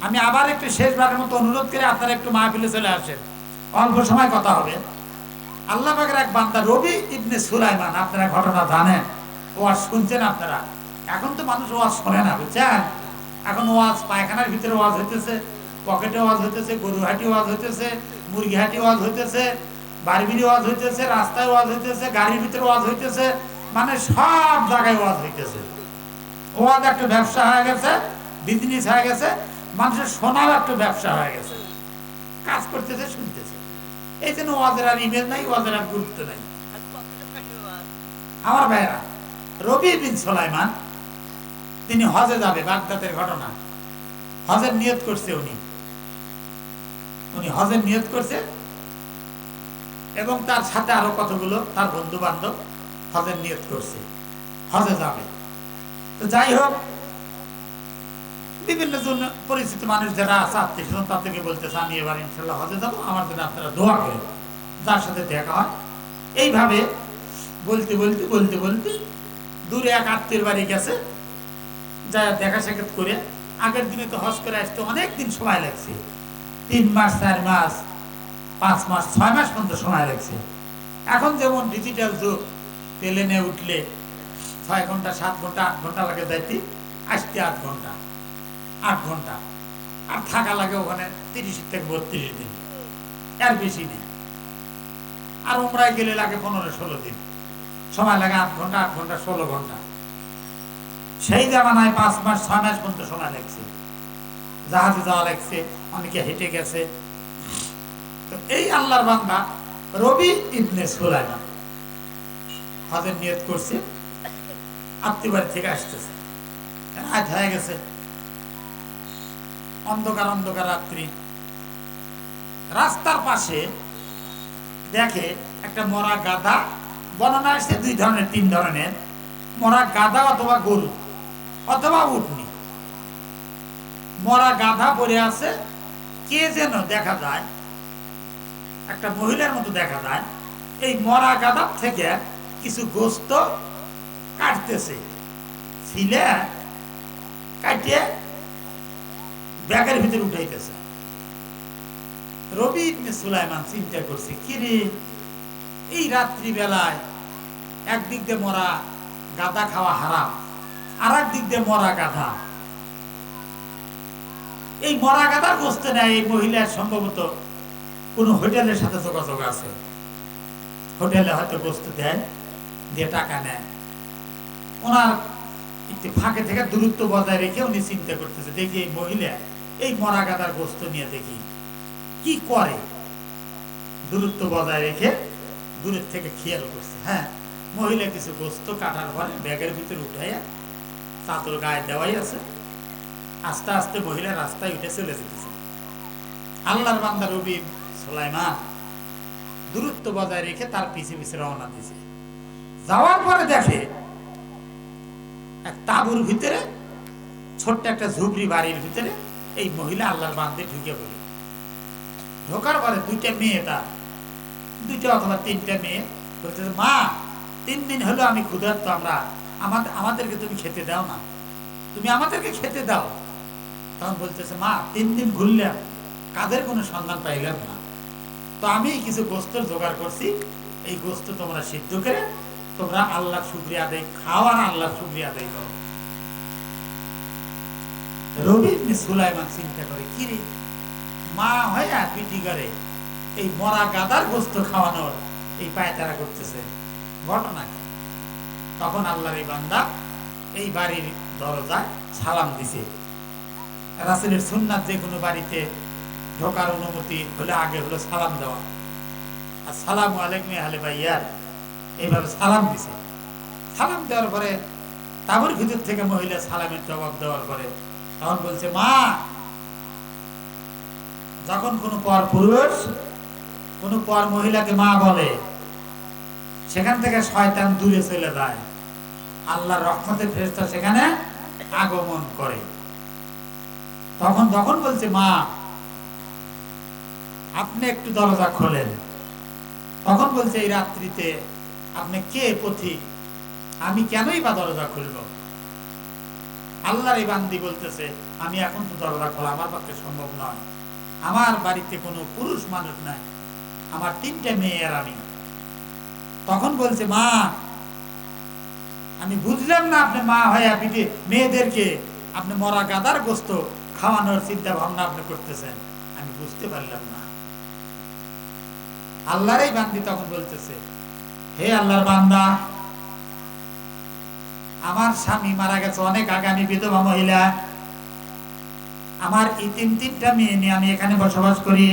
আমি আবার একটু শেষবারের মতো অনুরোধ করে আপনারা একটু মাহফিলে চলে আসেন, অল্প সময় কথা হবে। আল্লাহ পাকের এক বান্দা রবি ইবনে সুলাইমান, আপনারা ঘটনা জানেন, ওয়াজ শুনছেন আপনারা। এখন তো মানুষ ওয়াজ শোনে না, বুঝছেন? এখন ওয়াজ পায়খানার ভিতরে ওয়াজ হইতেছে, পকেটে ওয়াজ হইতেছে, গরুহাটি ওয়াজ হইতেছে, মুরগিহাটি ওয়াজ হইতেছে, বারবিরি ওয়াজ হইতেছে, রাস্তায় ওয়াজ হইতেছে, গাড়ির ভিতরে ওয়াজ হইতেছে, মানে সব জায়গায় ওয়াজ হইতেছে। ওয়াজ একটা ব্যবসা হয়ে গেছে, বিজনেস হয়ে গেছে, মানুষের শোনার একটা ব্যবসা হয়ে গেছে, কাজ করতেছে, শুনতেছে। এই জন্য ওয়াজের আর ইমেল নাই, ওয়াজের আর গুরুত্ব নাই। আমার ভাইরা, রবি বিন সুলাইমান তিনি হজে যাবে, বাগদাদের ঘটনা। হজের নিয়ত করছে উনি হজের নিয়ত করছে, এবং তার সাথে আরো কতগুলো তার বন্ধু বান্ধব হজের নিয়ত করছে, হজে যাবে। তো যাই হোক, বিভিন্ন জন পরিচিত মানুষ যারা আছে, আত্মীয় স্বজন, তাদেরকে বলতেছে আমি এবার ইনশাল্লাহ হজে যাবো, আমার জন্য আপনারা দোয়া করেন। যার সাথে দেখা হয় এইভাবে বলতে বলতে বলতে বলতে দূরে এক আত্মীয়ের বাড়ি গেছে, যা দেখা সাক্ষাৎ করে। আগের দিনে তো হজ করে আসতে অনেক দিন সময় লাগছে, 3 মাস, 4 মাস, 5 মাস, 6 মাস পর্যন্ত সময় লাগছে। এখন যেমন ডিজিটাল যুগ, প্লেনে উঠলে 6 ঘন্টা, 7 ঘন্টা, 8 ঘন্টা লাগে যাইতে, আসতে 8 ঘন্টা, 8 ঘন্টা, আর থাকা লাগে ওখানে 30 থেকে 32 দিন, এর বেশি নেই। আর উমরায় গেলে লাগে 15-16 দিন, সময় লাগে 8 ঘন্টা, 8 ঘন্টা, 16 ঘন্টা। সেই জামানায় 5 মাস, 6 মাস পর্যন্ত সময় লাগছে, জাহাজে যাওয়া লাগছে, অনেকে হেঁটে গেছে। তো এই আল্লাহর বান্দা রবি ইবনে সুলাইমান হজের নিয়ত করছে, আত্মীয় বাড়ি থেকে আসতেছে, আজ হয়ে গেছে, অন্ধকার অন্ধকার রাত্রি। রাস্তার পাশে দেখে একটা মরা গাধা, বর্ণনা আসছে 2 ধরনের, 3 ধরনের, মরা গাধা অথবা গরু অথবা উটনি। মরা গাধা পড়ে আছে, কে যেন দেখা যায়, একটা মহিলার মতো দেখা যায়। এই মরা গাধা থেকে কিছু গোস্ত কাটতেছে, ছিলে কাটিয়ে ব্যাগের ভিতরে উঠাইতেছে। রবি ইবনে সুলাইমান চিন্তা করছে, কি রে, এই রাত্রি বেলায় একদিক দিয়ে মরা গাধা খাওয়া হারাম, আর একদিক দিয়ে মরা গাধা। এই মরা গাধার গোস্ত নেয় এই মহিলার সম্ভবত কোন হোটেলের সাথে যোগাযোগ আছে, হোটেলে হয়তো গোস্ত দেয়, দিয়ে টাকা নেয়। ওনার একটু ফাঁকে থেকে দূরত্ব বজায় রেখে উনি চিন্তা করতেছে, দেখি এই মহিলা এই মরা গাধার গোস্ত নিয়ে দেখি কি করে। দূরত্ব বজায় রেখে দূরের থেকে খেয়াল করছে, হ্যাঁ, মহিলা কিছু গোস্ত কাটার পরে ব্যাগের ভিতরে উঠাইয়া চাদর গায়ে দেওয়াই আছে। আস্তে আস্তে মহিলা রাস্তায় উঠে চলে যেতেছে। আল্লাহর বান্দা রবি সুলাইমান দূরত্ব বজায় রেখে তার পিছে পিছে রওনা দিয়েছে। যাওয়ার পরে দেখে এক তাঁবুর ভিতরে, ছোট্ট একটা ঝুপড়ি বাড়ির ভিতরে এই মহিলা আল্লাহর বান্দে ঢুকে পড়ে। ঢোকার পরে 2টা মেয়ে, তার 2টা অথবা 3টা মেয়ে বলছে, মা 3 দিন হলো আমি ক্ষুধার্ত, আমাদেরকে তুমি খেতে দাও না, তুমি আমাদেরকে খেতে দাও। তখন বলতেছে, মা 3 দিন ঘুরলাম, কাদের কোনো সন্ধান পাইলাম না, তো আমি কিছু গোস্তের জোগাড় করছি, এই গোস্ত তোমরা সিদ্ধ করে তোমরা আল্লাহ শুকরিয়া আদায় খাও আর আল্লাহ শুকরিয়া আদায় করো। রবি ইবনে সুলাইমান চিন্তা করে, কি রে, মা হইয়া পিটি করে এই মরা গাদার গোস্ত খাওয়ানোর এই পায়তারা করতেছে, ঘটনা কি? তখন আল্লাহর এই বান্দা এই বাড়ির দরজায় সালাম দিছে। রাসূলের সুন্নাত, যে কোনো বাড়িতে ঢোকার অনুমতি হলে আগে হলো সালাম দেওয়া। আসসালামু আলাইকুম আহলে বাইয়ার, এইভাবে সালাম দিছে। সালাম দেওয়ার পরে তাবুর ভিতর থেকে মহিলা সালামের জবাব দেওয়ার পরে তখন বলছে, মা, যখন কোনো পর পুরুষ কোনো পর মহিলাকে মা বলে, সেখান থেকে শয়তান দূরে চলে যায়, আল্লাহর রহমতের ফেরেশতা সেখানে আগমন করে। তখন বলছে, মা, আপনি একটু দরজা খোলেন। তখন বলছে, এই রাত্রিতে আপনি কে পথিক, আমি কেনই বা দরজা খুলব? আল্লাহর এই বান্দি বলতেছে, আমি এখন তো দরজা খোলা আমার পক্ষে সম্ভব নয়, আমার বাড়িতে কোনো পুরুষ মানুষ নাই, আমার 3টে মেয়ে আর আমি। তখন বলছে, মা, আমি বুঝলাম না আপনি মা হয়ে পিঠে মেয়েদেরকে আপনি মরা গাদার গোস্ত খাওয়ানোর চিন্তা ভাবনা আপনি করতেছেন, আমি বুঝতে পারলাম না। আল্লাহর এই বান্দি তখন বলতেছে, হে আল্লাহর বান্দা, আমার স্বামী মারা গেছে অনেক আগে, আমি বিধবা মহিলা, আমার এই 3টা মেয়ে নিয়ে আমি এখানে বসবাস করি।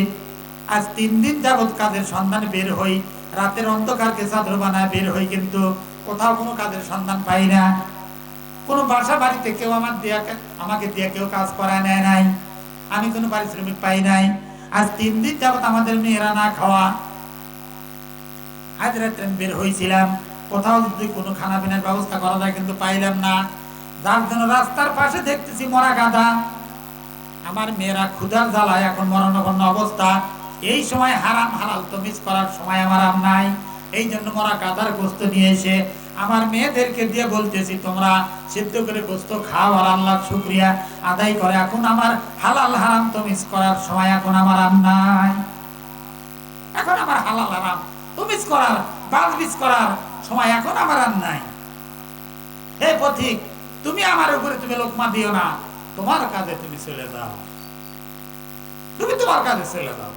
আজ 3 দিন যাবৎ কাজের সন্ধানে বের হই, রাতের অন্ধকারকে চাদর বানায় বের হই, কিন্তু কোথাও কোনো কাজের সন্ধান পাই না। কোনো বাসা বাড়িতে কেউ আমাকে দিয়ে কেউ কাজ করায় নেয় নাই, আমি কোনো পারিশ্রমিক পাই নাই। আজ 3 দিন যাবৎ আমাদের মেয়েরা না খাওয়া। আজ রাত্রে বের হয়েছিলাম, কোথাও যদি কোনো খানা পিনার ব্যবস্থা করা যায়, কিন্তু পাইলাম না। যার জন্য রাস্তার পাশে দেখতেছি মরা গাদা, আমার মেয়েরা ক্ষুধার জ্বালায় এখন মরণাপন্ন অবস্থা। এই সময় হারাম হালাল তমিজ করার সময় আমার আর নাই। এই জন্য মরা গাদার গোস্ত নিয়ে এসে আমার মেয়েদেরকে দিয়ে বলতেছি, তোমরা সিদ্ধ করে গোস্ত খাও আর আল্লাহর শুকরিয়া আদায় করে। এখন আমার হালাল হারাম তমিজ করার সময় এখন আমার আর নাই। এখন আমার হালাল হারাম তমিজ করার বাজবিজ করার সময় এখন আমার আর নাই। হে পথিক, তুমি আমার উপরে তুমি লোকমা দিও না, তোমার কাজে তুমি চলে যাও, তুমি তোমার কাজে চলে যাও।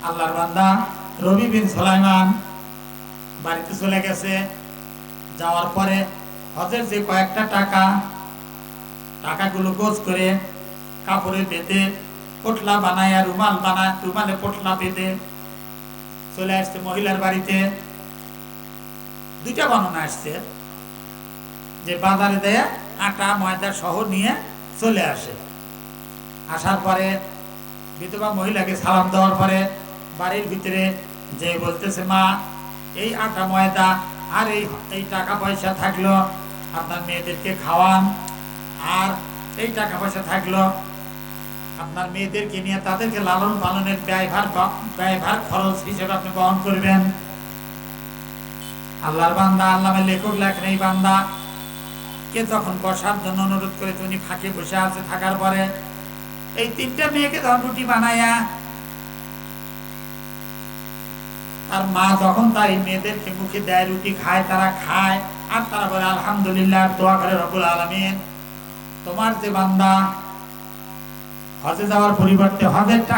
আল্লাহর বান্দা রবি বিন সুলাইমান বাড়িতে চলে গেছে। যাওয়ার পরে হজের যে কয়েকটা টাকাগুলো গোছ করে কাপড়ে বেঁধে পোটলা বানায়, রুমালে পোটলা বেঁধে চলে আসছে মহিলার বাড়িতে। 2টা বর্ণনা আসছে যে বাজারে দেয় আটা ময়দা সহ নিয়ে চলে আসে। আসার পরে বিধবা মহিলাকে সালাম দেওয়ার পরে বাড়ির ভিতরে যে বলতেছে, মা, এই আটা ময়দা আর এই টাকা পয়সা থাকলো আপনার মেয়েদেরকে খাওয়ান, আর এই টাকা পয়সা থাকলো আপনার মেয়েদেরকে নিয়ে তাদেরকে লালন পালনের ব্যয়ভার খরচ হিসেবে আপনি বহন করবেন। আল্লাহর বান্দা, আল্লামা লেখক লেখেন, এই বান্দা কে যখন বসার জন্য অনুরোধ করে উনি ফাঁকে বসে আছে, থাকার পরে এই 3টা মেয়েকে যখন রুটি বানায়া তার মা যখন তার এই মেয়েদেরকে মুখে দেয়, রুটি খায়, তারা খায় আর তারা বলে আলহামদুলিল্লাহ, দোয়া করে রব্বুল আলামিন, তোমার যে বান্দা হজে যাওয়ার পরিবর্তে হজের টাকা